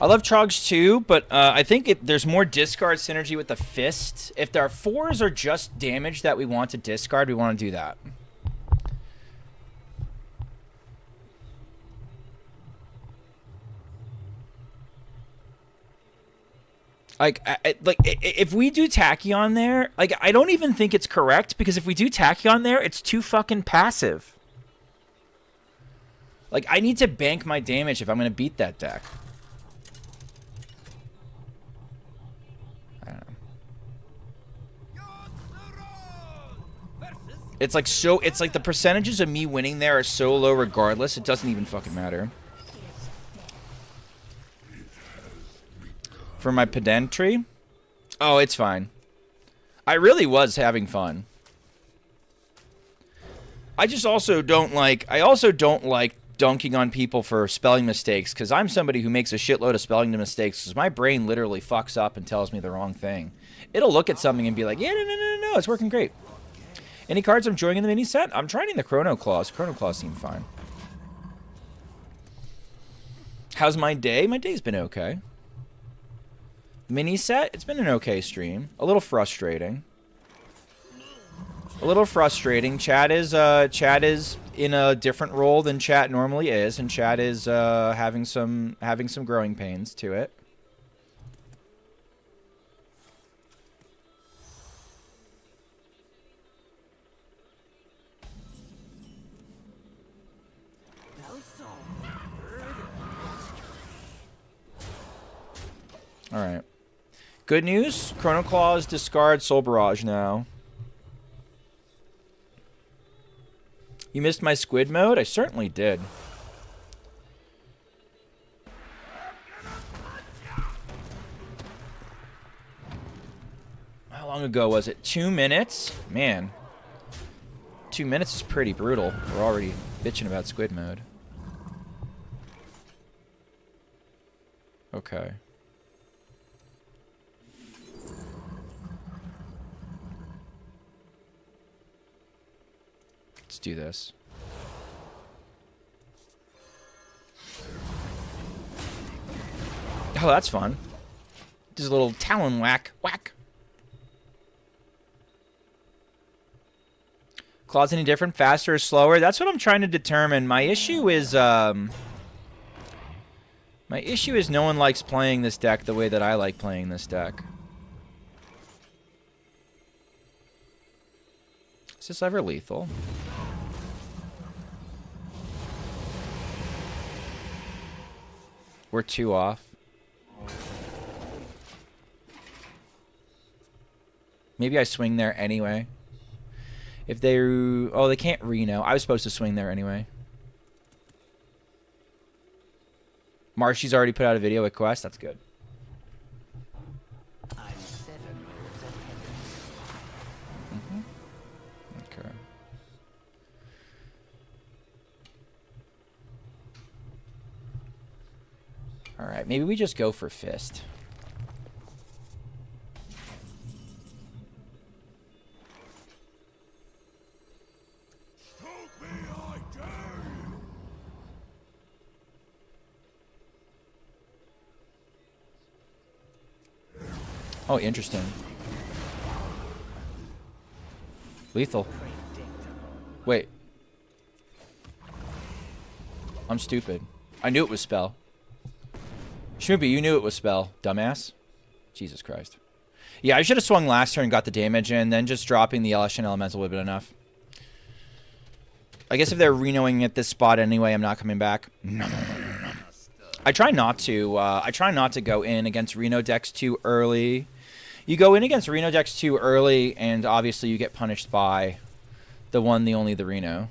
S1: I love Trogs too, but I think there's more discard synergy with the Fist. If there are 4s or just damage that we want to discard, we want to do that. Like if we do Tachyon there, like, I don't even think it's correct, because if we do Tachyon there, it's too fucking passive. Like, I need to bank my damage if I'm going to beat that deck. I don't know. It's like it's like the percentages of me winning there are so low regardless, it doesn't even fucking matter. For my pedantry? Oh, it's fine. I really was having fun. I also don't like dunking on people for spelling mistakes, because I'm somebody who makes a shitload of spelling mistakes, because my brain literally fucks up and tells me the wrong thing. It'll look at something and be like, yeah, no, it's working great. Any cards I'm enjoying in the mini set? I'm trying the Chrono Claws. Chrono Claws seem fine. How's my day? My day's been okay. Mini set? It's been an okay stream. A little frustrating. Chad is in a different role than Chat normally is, and Chat is having some growing pains to it. All right. Good news. Chrono Claws discard Soul Barrage now. You missed my squid mode? I certainly did. How long ago was it? 2 minutes? Man. 2 minutes is pretty brutal. We're already bitching about squid mode. Okay. Let's do this. Oh, that's fun. Just a little talon whack. Whack. Claws any different? Faster or slower? That's what I'm trying to determine. My issue is no one likes playing this deck the way that I like playing this deck. Is this ever lethal? We're 2 off. Maybe I swing there anyway. If they... Oh, they can't Reno. I was supposed to swing there anyway. Marshy's already put out a video with Quest. That's good.
S2: I'm 7 moves ahead.
S1: Okay. Alright, maybe we just go for Fist. Oh, interesting. Lethal. Wait. I'm stupid. I knew it was spell. Schmoopy, you knew it was spell, dumbass. Jesus Christ. Yeah, I should have swung last turn and got the damage in, then just dropping the Elishan Elemental would have been enough. I guess if they're renoing at this spot anyway, I'm not coming back. No. I try not to go in against Reno decks too early. You go in against Reno decks too early, and obviously you get punished by the one, the only, the Reno.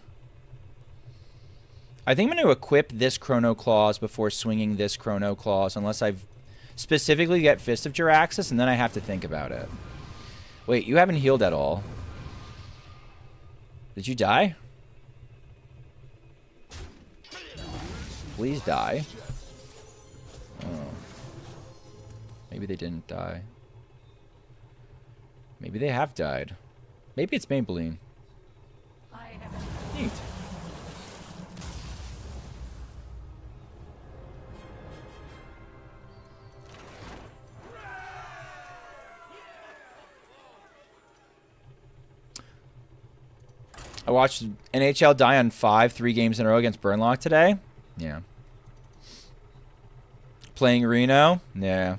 S1: I think I'm going to equip this Chrono Claws before swinging this Chrono Claws, unless I specifically get Fist of Jiraxxus, and then I have to think about it. Wait, you haven't healed at all. Did you die? Please die. Oh. Maybe they didn't die. Maybe they have died. Maybe it's Maybelline. Neat. I watched NHL die on 3 games in a row against Burnlock today. Yeah. Playing Reno? Yeah.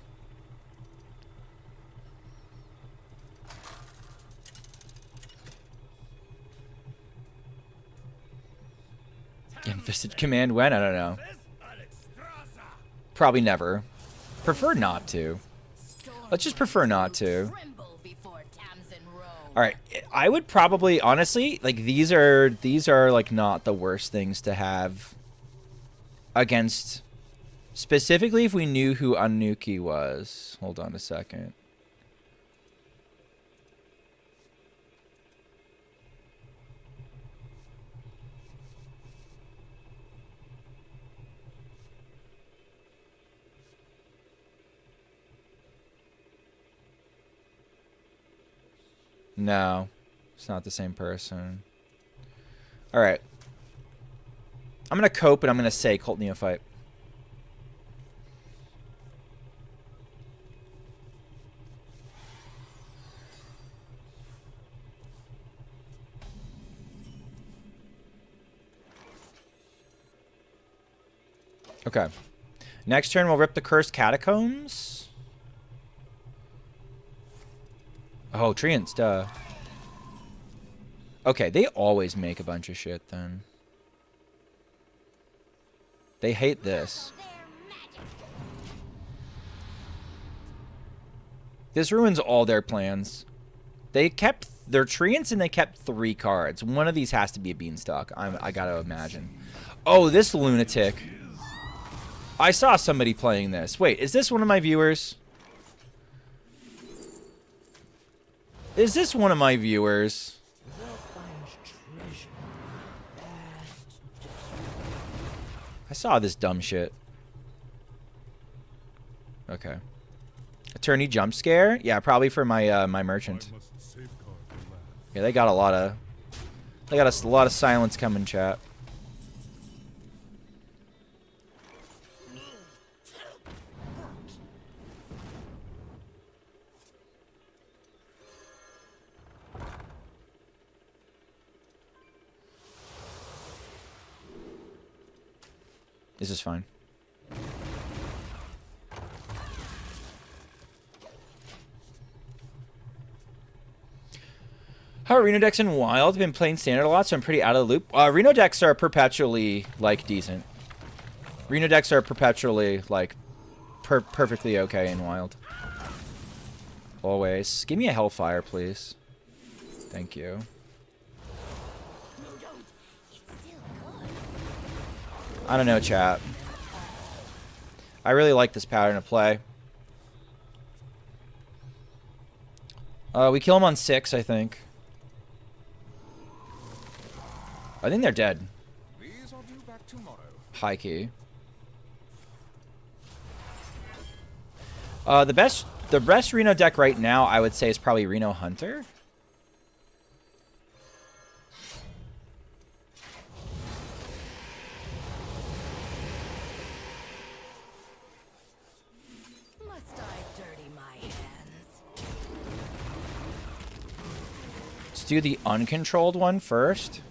S1: Invested command when? I don't know. Probably never. Prefer not to. Let's just prefer not to. Alright, I would probably, honestly, like, these are, like, not the worst things to have against, specifically if we knew who Anuki was. Hold on a second. No, it's not the same person. All right. I'm going to cope, and I'm going to say Cult Neophyte. Okay. Next turn, we'll rip the Cursed Catacombs. Oh, Treants, duh. Okay, they always make a bunch of shit, then. They hate this. This ruins all their plans. They kept their Treants, and they kept 3 cards. One of these has to be a Beanstalk, I gotta imagine. Oh, this lunatic. I saw somebody playing this. Wait, is this one of my viewers? Is this one of my viewers? I saw this dumb shit. Okay. Attorney jump scare? Yeah, probably for my my merchant. Yeah, they got a lot of silence coming, chat. This is fine. How are Reno decks in Wild? I've been playing Standard a lot, so I'm pretty out of the loop. Reno decks are perpetually, like, decent. Reno decks are perpetually, like, perfectly okay in Wild. Always. Give me a Hellfire, please. Thank you. I don't know, chat. I really like this pattern of play. We kill him on 6, I think. I think they're dead.
S3: These are due back tomorrow.
S1: High key. The best Reno deck right now, I would say, is probably Reno Hunter.
S4: Must I dirty my hands?
S1: Let's do the uncontrolled one first.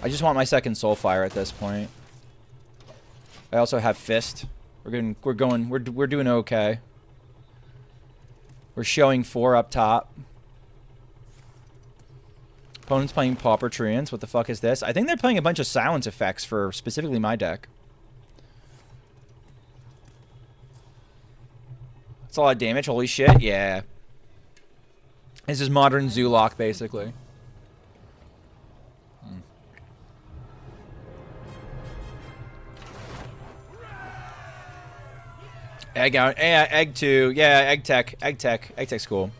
S1: I just want my second Soulfire at this point. I also have Fist. We're doing okay. We're showing 4 up top. Opponent's playing Pauper Treants. What the fuck is this? I think they're playing a bunch of silence effects for specifically my deck. That's a lot of damage. Holy shit. Yeah. This is modern Zoolock, basically. Egg out. Yeah, egg 2. Yeah, egg tech. Egg tech. Egg tech's cool.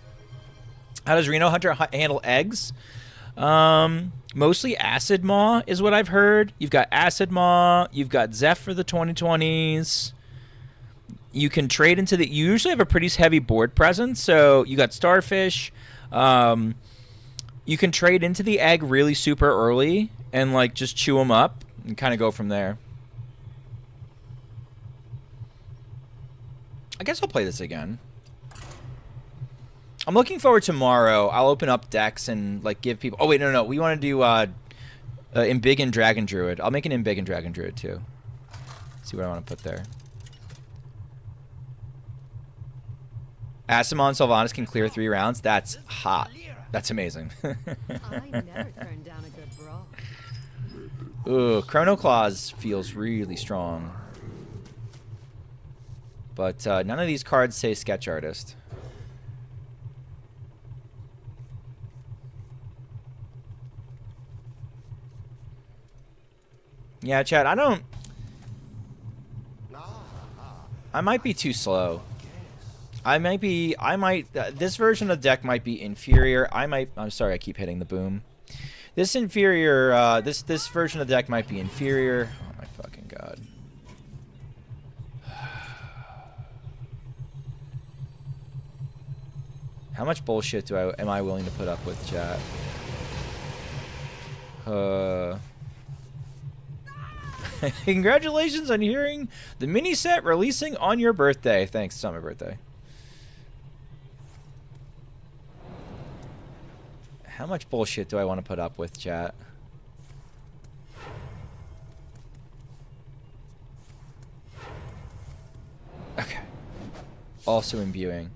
S1: How does Reno Hunter handle eggs? Mostly Acid Maw is what I've heard. You've got Acid Maw. You've got Zeph for the 2020s. You can trade into the... You usually have a pretty heavy board presence, so you got Starfish. You can trade into the egg really super early and, like, just chew them up and kind of go from there. I guess I'll play this again. I'm looking forward tomorrow. I'll open up decks and like give people... Oh, wait, no. We want to do Embiggen Dragon Druid. I'll make an Embiggen Dragon Druid, too. See what I want to put there. Asimon Sylvanas can clear 3 rounds. That's hot. That's amazing.
S4: I never turned down a good brawl.
S1: Ooh, Chrono Claws feels really strong. But none of these cards say Sketch Artist. Yeah, chat, I might be too slow. This version of the deck might be inferior. I'm sorry, I keep hitting the boom. This version of the deck might be inferior. Oh my fucking god. How much bullshit am I willing to put up with, chat? Congratulations on hearing the Miniset releasing on your birthday. Thanks, it's not my birthday. How much bullshit do I want to put up with, chat? Okay. Also imbuing.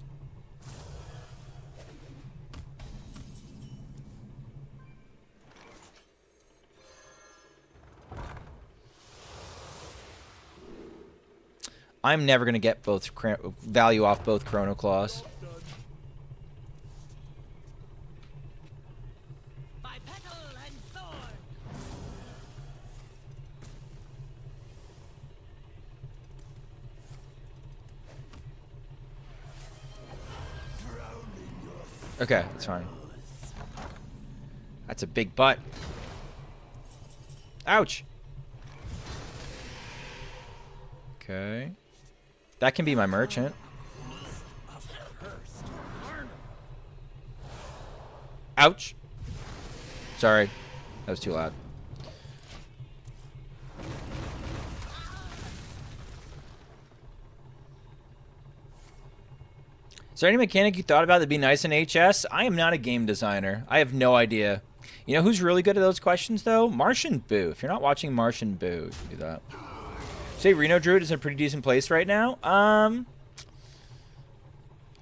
S1: I'm never going to get both value off both Chrono Claws.
S2: By petal and thorn.
S1: Okay, that's fine. That's a big butt. Ouch. Okay. That can be my merchant. Ouch. Sorry. That was too loud. Is there any mechanic you thought about that'd be nice in HS? I am not a game designer. I have no idea. You know who's really good at those questions, though? Martian Boo. If you're not watching Martian Boo, you can do that. Say Reno Druid is in a pretty decent place right now. I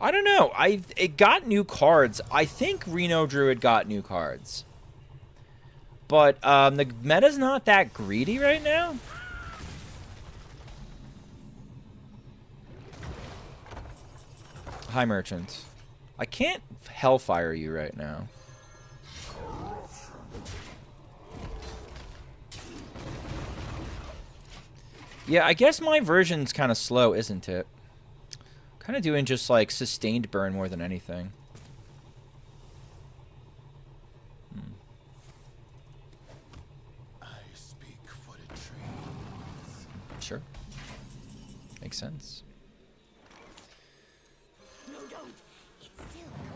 S1: don't know. It got new cards. I think Reno Druid got new cards. But the meta's not that greedy right now. Hi, Merchant. I can't Hellfire you right now. Yeah, I guess my version's kind of slow, isn't it? Kind of doing just, like, sustained burn more than anything.
S3: I speak for the trees.
S1: Sure. Makes sense.
S4: No, don't. It's still good.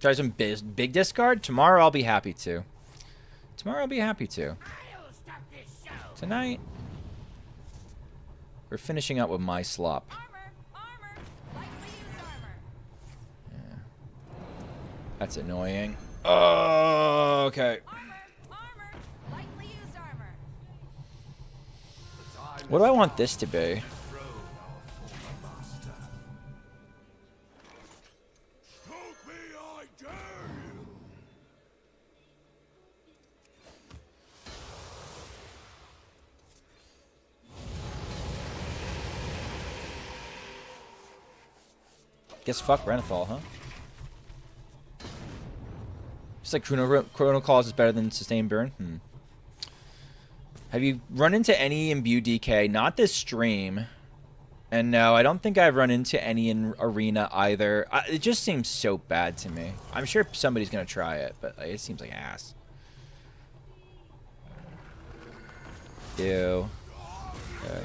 S1: Try some big discard? Tomorrow I'll be happy to. Tomorrow I'll be happy to.
S2: I'll start this show.
S1: Tonight, we're finishing up with my slop.
S4: Armor! Lightly used armor.
S1: That's annoying. Oh, okay.
S4: Armor! Lightly used armor.
S1: What do I want this to be?
S3: Schmoopy, I dare you!
S1: Guess fuck Renathal, huh? Just like Chrono Calls is better than Sustained Burn? Have you run into any Imbue DK? Not this stream. And no, I don't think I've run into any in Arena either. It just seems so bad to me. I'm sure somebody's going to try it, but it seems like ass. Ew. Okay.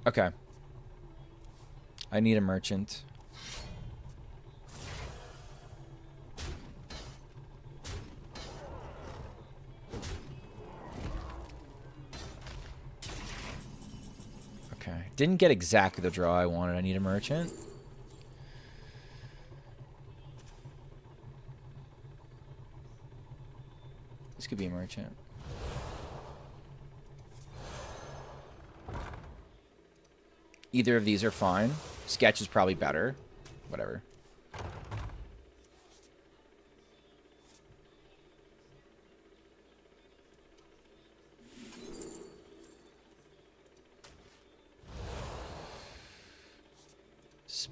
S1: Okay. I need a merchant. Okay. Didn't get exactly the draw I wanted. I need a merchant. This could be a merchant. Either of these are fine. Sketch is probably better. Whatever.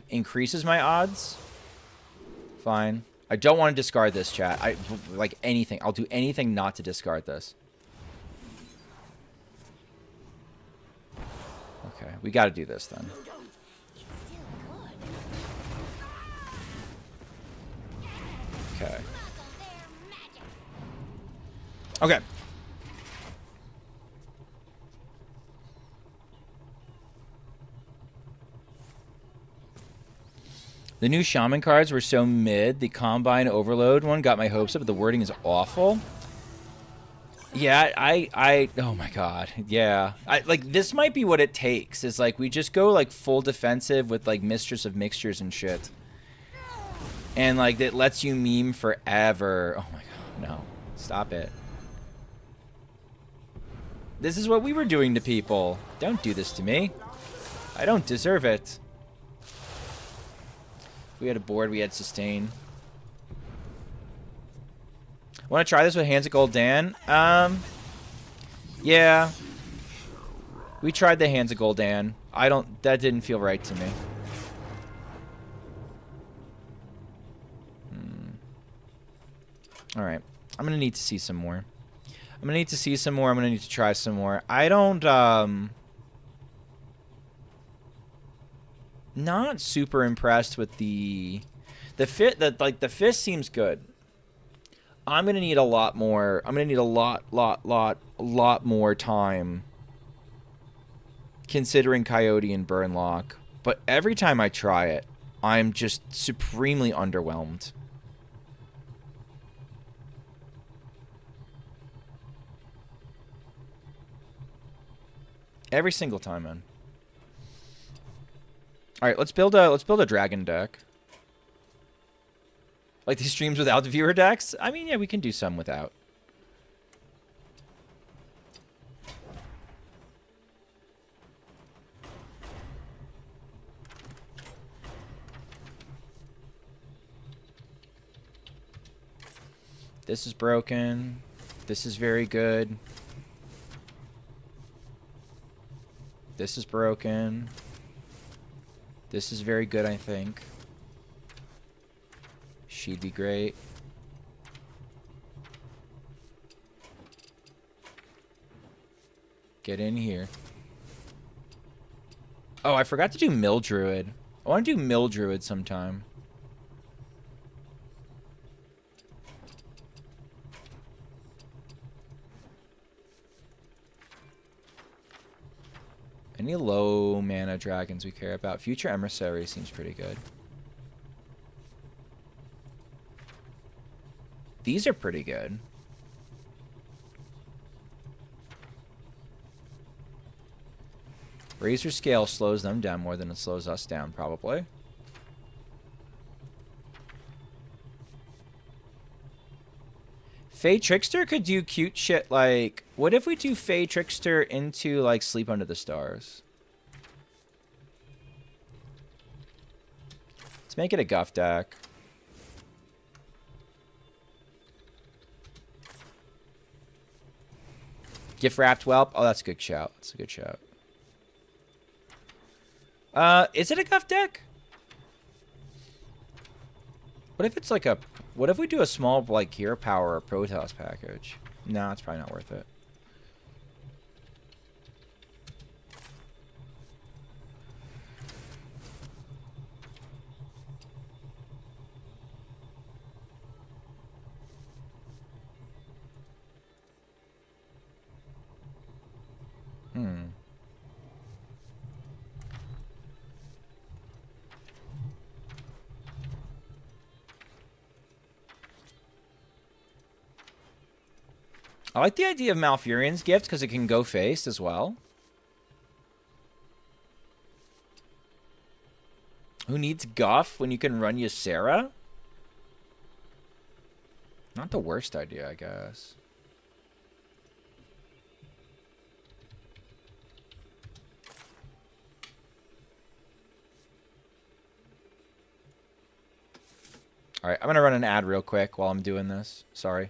S1: Increases my odds. Fine. I don't want to discard this, chat. I like anything. I'll do anything not to discard this. Okay, we got to do this then.
S4: It's still good.
S1: Okay.
S4: Muzzle their magic.
S1: Okay. The new Shaman cards were so mid. The Combine Overload one got my hopes up, but the wording is awful. Yeah, oh my god. Yeah. Like, this might be what it takes. Is like, we just go, like, full defensive with, like, Mistress of Mixtures and shit. And, like, that lets you meme forever. Oh my god, no. Stop it. This is what we were doing to people. Don't do this to me. I don't deserve it. If we had a board, we had sustain. Want to try this with Hands of Gul'dan? Yeah. We tried the Hands of Gul'dan. That didn't feel right to me. Alright. I'm going to need to see some more. I'm going to need to see some more. I'm going to need to try some more. I don't, not super impressed with the fist seems good. I'm gonna need a lot more. I'm gonna need a lot more time considering Coyote and Burnlock. But every time I try it, I'm just supremely underwhelmed. Every single time, man. All right, let's build a dragon deck. Like these streams without the viewer decks? I mean, yeah, we can do some without. This is broken. This is very good. This is broken. This is very good, I think. She'd be great. Get in here. Oh, I forgot to do Mill Druid. I want to do Mill Druid sometime. Any low mana dragons we care about? Future Emissary seems pretty good. These are pretty good. Razor Scale slows them down more than it slows us down, probably. Fey Trickster could do cute shit like... What if we do Fey Trickster into, like, Sleep Under the Stars? Let's make it a Guff deck. Gift Wrapped Whelp? Oh, that's a good shout. That's a good shout. Is it a Guff deck? What if it's like a... What if we do a small, like, Hero Power or Protoss package? No, it's probably not worth it. I like the idea of Malfurion's Gift because it can go face as well. Who needs Guff when you can run Ysera? Not the worst idea, I guess. Alright, I'm going to run an ad real quick while I'm doing this. Sorry.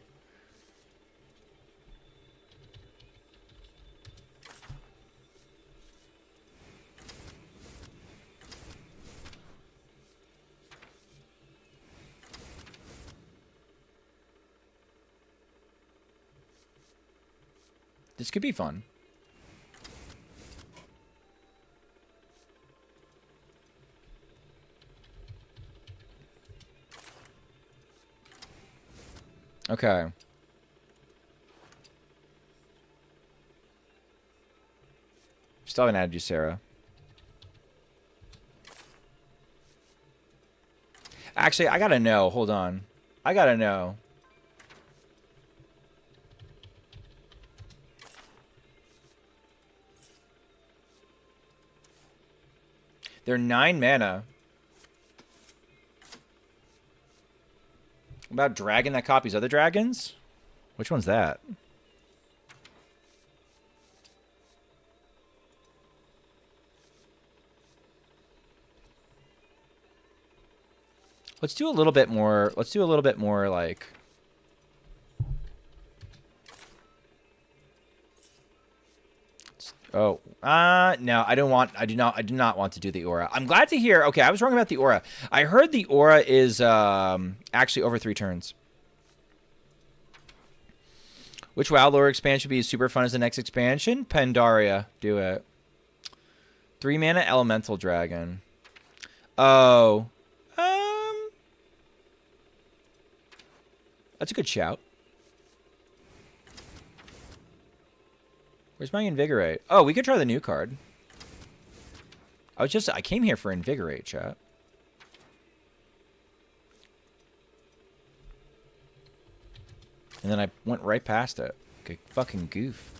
S1: This could be fun. Okay. Still haven't added you, Sarah. Actually, I gotta know. Hold on. I gotta know. They're 9 mana. What about dragon that copies other dragons? Which one's that? Let's do a little bit more. Let's do a little bit more like... Oh, no, I don't want, I do not want to do the aura. I'm glad to hear, okay, I was wrong about the aura. I heard the aura is, actually over 3 turns. Which Wild Lore expansion would be super fun as the next expansion? Pandaria, do it. 3 mana Elemental Dragon. Oh, that's a good shout. Where's my Invigorate? Oh, we could try the new card. I came here for Invigorate, chat. And then I went right past it. Like a fucking goof.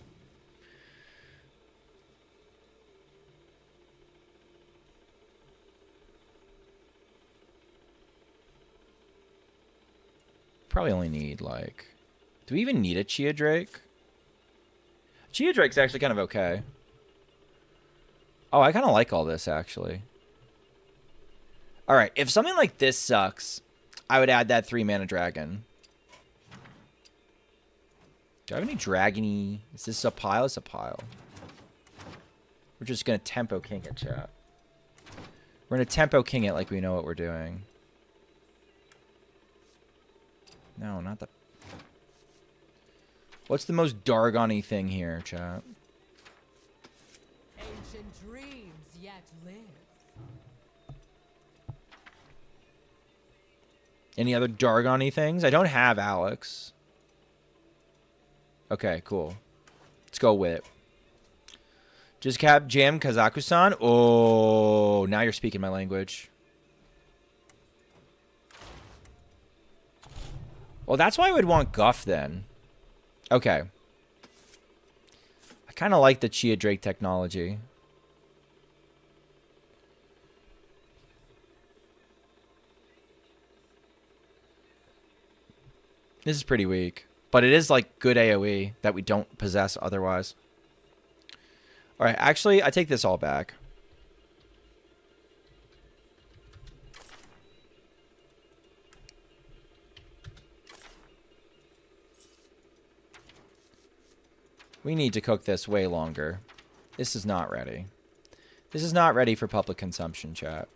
S1: Probably only need, like... Do we even need a Chia Drake? Chia Drake's actually kind of okay. Oh, I kind of like all this, actually. Alright, if something like this sucks, I would add that 3 mana dragon. Do I have any dragony? Is this a pile? It's a pile. We're just going to tempo king it, chat. We're going to tempo king it like we know what we're doing. No, not the... What's the most Dargon-y thing here, chat?
S5: Ancient dreams yet live.
S1: Any other Dargon-y things? I don't have Alex. Okay, cool. Let's go with it. Just cap jam Kazakusan. Oh, now you're speaking my language. Well, that's why I would want Guff then. Okay. I kind of like the Chia Drake technology. This is pretty weak. But it is like good AoE that we don't possess otherwise. Alright, actually, I take this all back. We need to cook this way longer. This is not ready. This is not ready for public consumption, chat.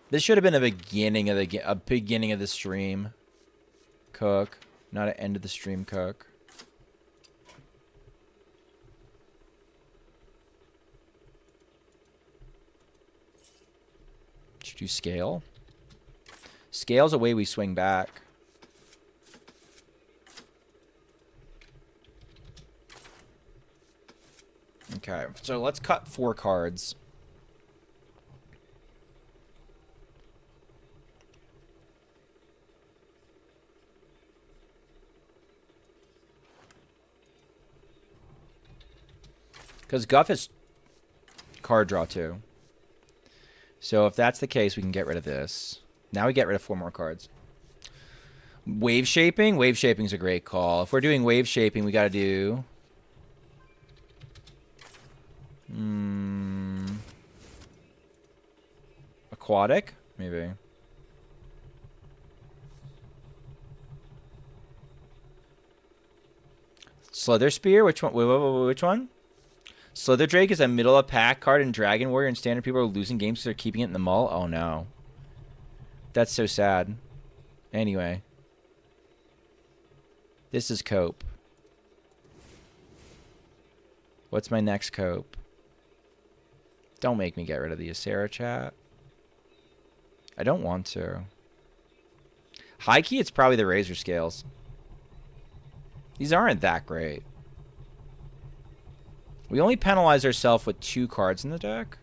S1: This should have been a beginning of the stream cook, not an end of the stream cook. Should you scale? Scale's a way we swing back. Okay, so let's cut 4 cards. Because Guff is card draw too. So if that's the case, we can get rid of this. Now we get rid of 4 more cards. Wave shaping? Wave shaping is a great call. If we're doing wave shaping, we got to do... aquatic? Maybe. Slither Spear? Which one? Wait, which one? Slither Drake is a middle of pack card in Dragon Warrior, and standard people are losing games because they're keeping it in the mull? Oh no. That's so sad. Anyway. This is cope. What's my next cope? Don't make me get rid of the Acera, chat. I don't want to. High key, it's probably the Razor Scales. These aren't that great. We only penalize ourselves with 2 cards in the deck.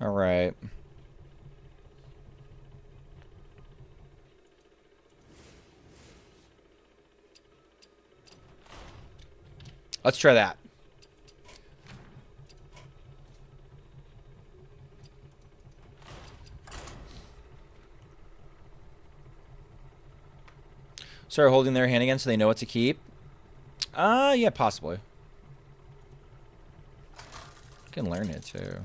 S1: All right. Let's try that. Start holding their hand again so they know what to keep. Yeah, possibly. You can learn it too.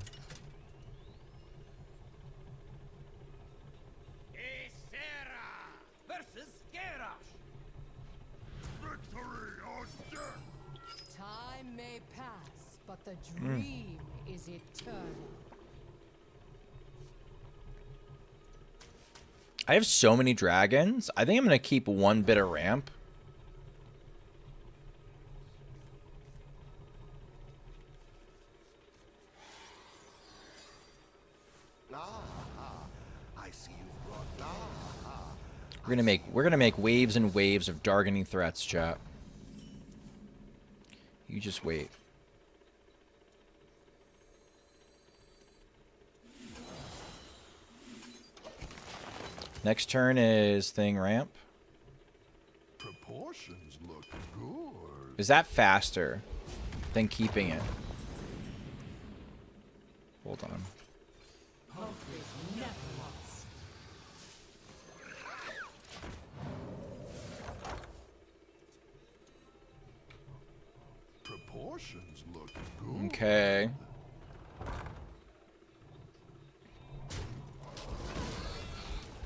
S5: Time may pass, but the dream is eternal.
S1: I have so many dragons. I think I'm going to keep 1 bit of ramp.
S3: I see you've brought
S1: We're gonna make waves and waves of darkening threats, chat. You just wait. Next turn is thing ramp.
S3: proportions look good.
S1: Is that faster than keeping it? Hold on.
S5: Hope is never lost.
S3: Proportions look good.
S1: Okay.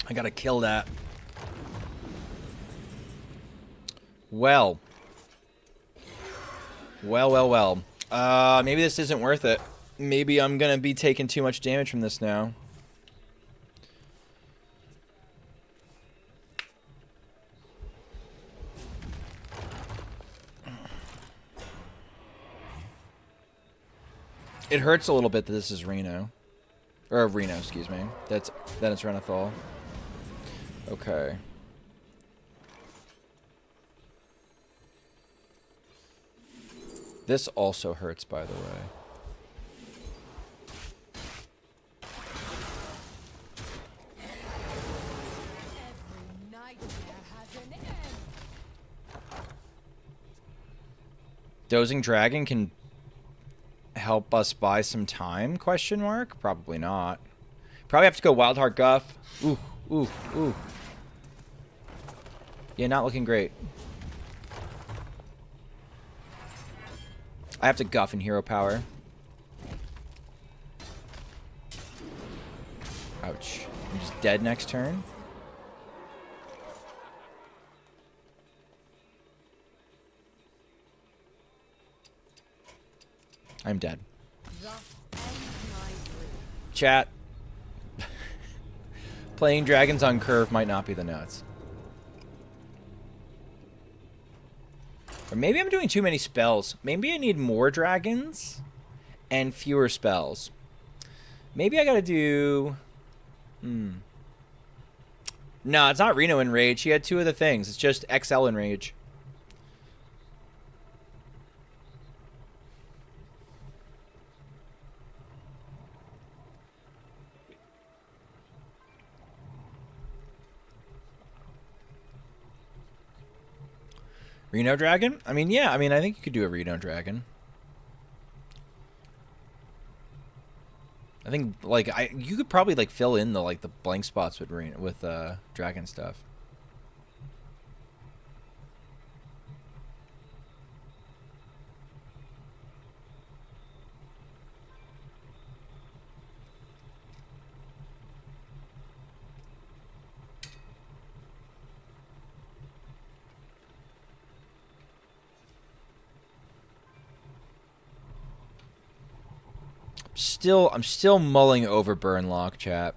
S1: I gotta kill that. Well. Well. Maybe this isn't worth it. Maybe I'm gonna be taking too much damage from this now. It hurts a little bit that this is Reno. Or Reno, excuse me. Then it's Renathal. Okay. This also hurts, by the way.
S5: Every nightmare has an end.
S1: Dozing Dragon can help us buy some time? Question mark? Probably not. Probably have to go Wild Heart Guff. Ooh, ooh, ooh. Yeah, not looking great. I have to Guff in Hero Power. Ouch. I'm just dead next turn. I'm dead. Chat. Playing dragons on curve might not be the nuts. Or maybe I'm doing too many spells. Maybe I need more dragons and fewer spells. Maybe I gotta do... No, it's not Reno Enrage. He had two of the things. It's just XL Enrage. Reno Dragon? I mean, yeah. I mean, I think you could do a Reno Dragon. I think, like, you could probably, like, fill in the, like, the blank spots with Dragon stuff. I'm still mulling over Burnlock, chat.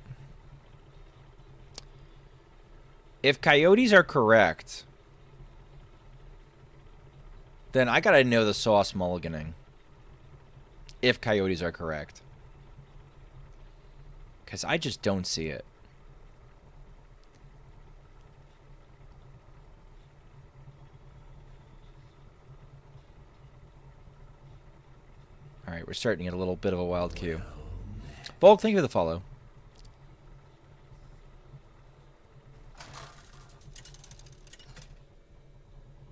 S1: If coyotes are correct, then I gotta know the sauce mulliganing. If coyotes are correct. Because I just don't see it. Alright, we're starting to get a little bit of a wild cue. Volk, thank you for the follow.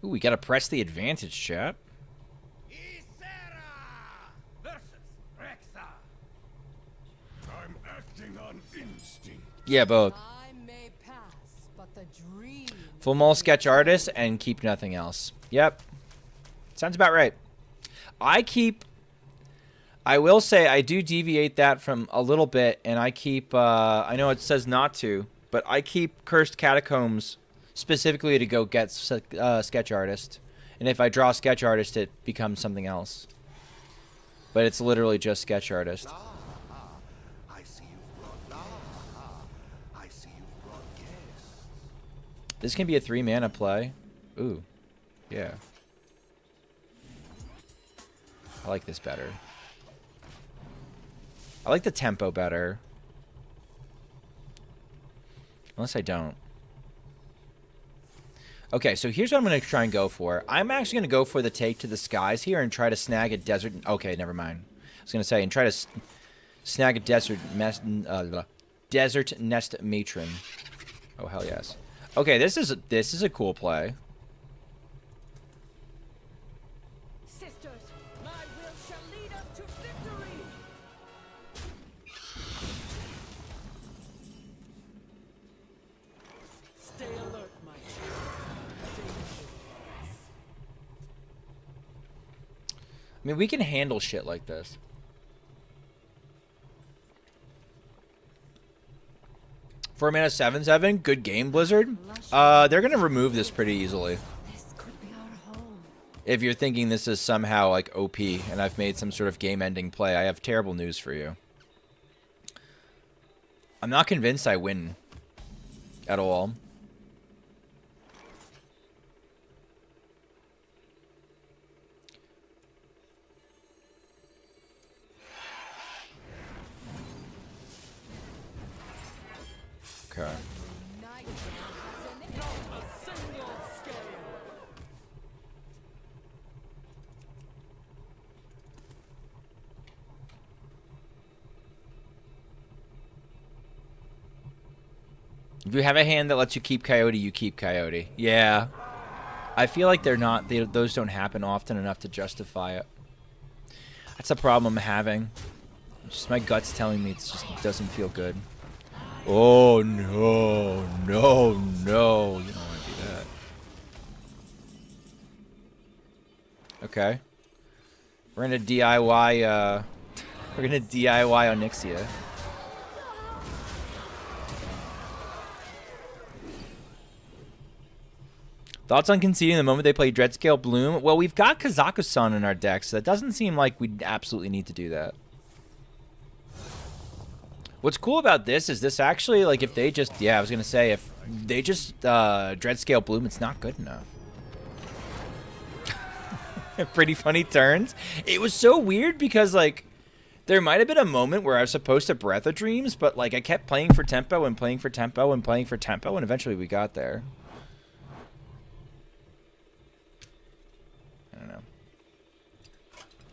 S1: Ooh, we gotta press the advantage, chat.
S3: I'm acting on instinct.
S1: Yeah, both.
S5: Time may pass, but the dream.
S1: Full mole sketch artist and keep nothing else. Yep. Sounds about right. I will say I do deviate that from a little bit, and I keep, I know it says not to, but I keep Cursed Catacombs specifically to go get sketch artist. And if I draw sketch artist, it becomes something else. But it's literally just sketch artist.
S3: I see you've brought I see you've brought guests.
S1: This can be a 3-mana play. Ooh. Yeah. I like this better. I like the tempo better. Unless I don't. Okay, so here's what I'm going to try and go for. I'm actually going to go for the take to the skies here and try to snag a desert... Okay, never mind. I was going to say, and try to snag a desert nest matron. Oh, hell yes. Okay, this is a cool play.
S2: Sisters, my will shall lead us to victory. Stay alert, my
S1: I mean, we can handle shit like this. For a mana 7/7, good game, Blizzard. They're gonna remove this pretty easily.
S4: This could be our home.
S1: If you're thinking this is somehow like OP and I've made some sort of game-ending play, I have terrible news for you. I'm not convinced I win at all. If you have a hand that lets you keep Coyote, you keep Coyote. Yeah. I feel like they're not, those don't happen often enough to justify it. That's a problem I'm having. Just my gut's telling me it doesn't feel good. Oh, no. No, no. You don't want to do that. Okay. We're going to DIY, we're going to DIY Onyxia. Thoughts on conceding the moment they play Dreadscale Bloom? Well, we've got Kazakusan in our deck, so it doesn't seem like we absolutely need to do that. What's cool about this is this actually, like, if they just, yeah, I was going to say, if they just Dreadscale Bloom, it's not good enough. Pretty funny turns. It was so weird because, like, there might have been a moment where I was supposed to Breath of Dreams, but, like, I kept playing for tempo and playing for tempo and playing for tempo, and eventually we got there. I don't know.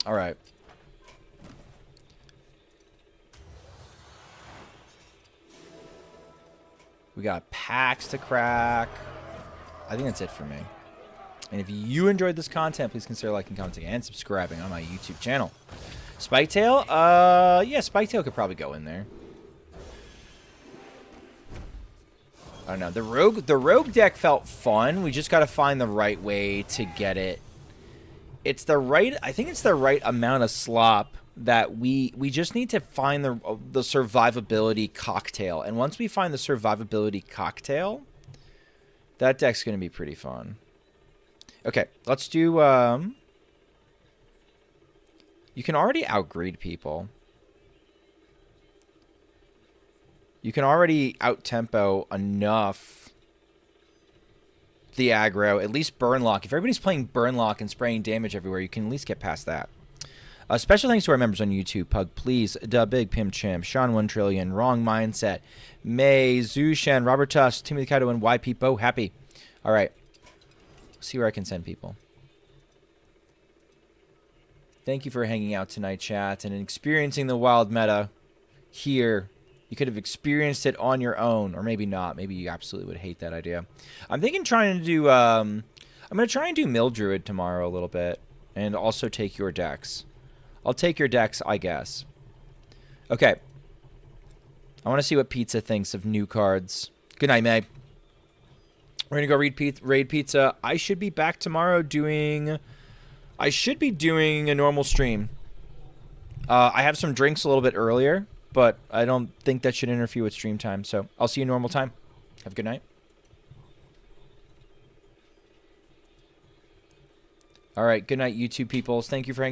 S1: All right. We got packs to crack. I think that's it for me. And if you enjoyed this content, please consider liking, commenting, and subscribing on my YouTube channel. Spiketail? Yeah, Spiketail could probably go in there. I don't know. The rogue deck felt fun. We just got to find the right way to get it. It's the right, I think it's the right amount of slop that we just need to find the survivability cocktail. And once we find the survivability cocktail, that deck's going to be pretty fun. Okay, let's do, you can already outgreed people. You can already out-tempo enough the aggro, at least Burnlock. If everybody's playing Burnlock and spraying damage everywhere, you can at least get past that. Special thanks to our members on YouTube. Pug Please, Da Big Pim Chimp, Sean 1 Trillion, Wrong Mindset, May, Zushen, Robert Tuss, Timothy Kaido, and YP Bo Happy. All right. See where I can send people. Thank you for hanging out tonight, chat, and experiencing the wild meta here. You could have experienced it on your own, or maybe not. Maybe you absolutely would hate that idea. I'm thinking trying to do, I'm going to try and do Mildruid tomorrow a little bit, and also take your decks. I'll take your decks, I guess. Okay. I want to see what Pizza thinks of new cards. Good night, May. We're going to go raid Pizza. I should be back tomorrow doing... I should be doing a normal stream. I have some drinks a little bit earlier, but I don't think that should interfere with stream time. So I'll see you normal time. Have a good night. All right. Good night, YouTube peoples. Thank you for hanging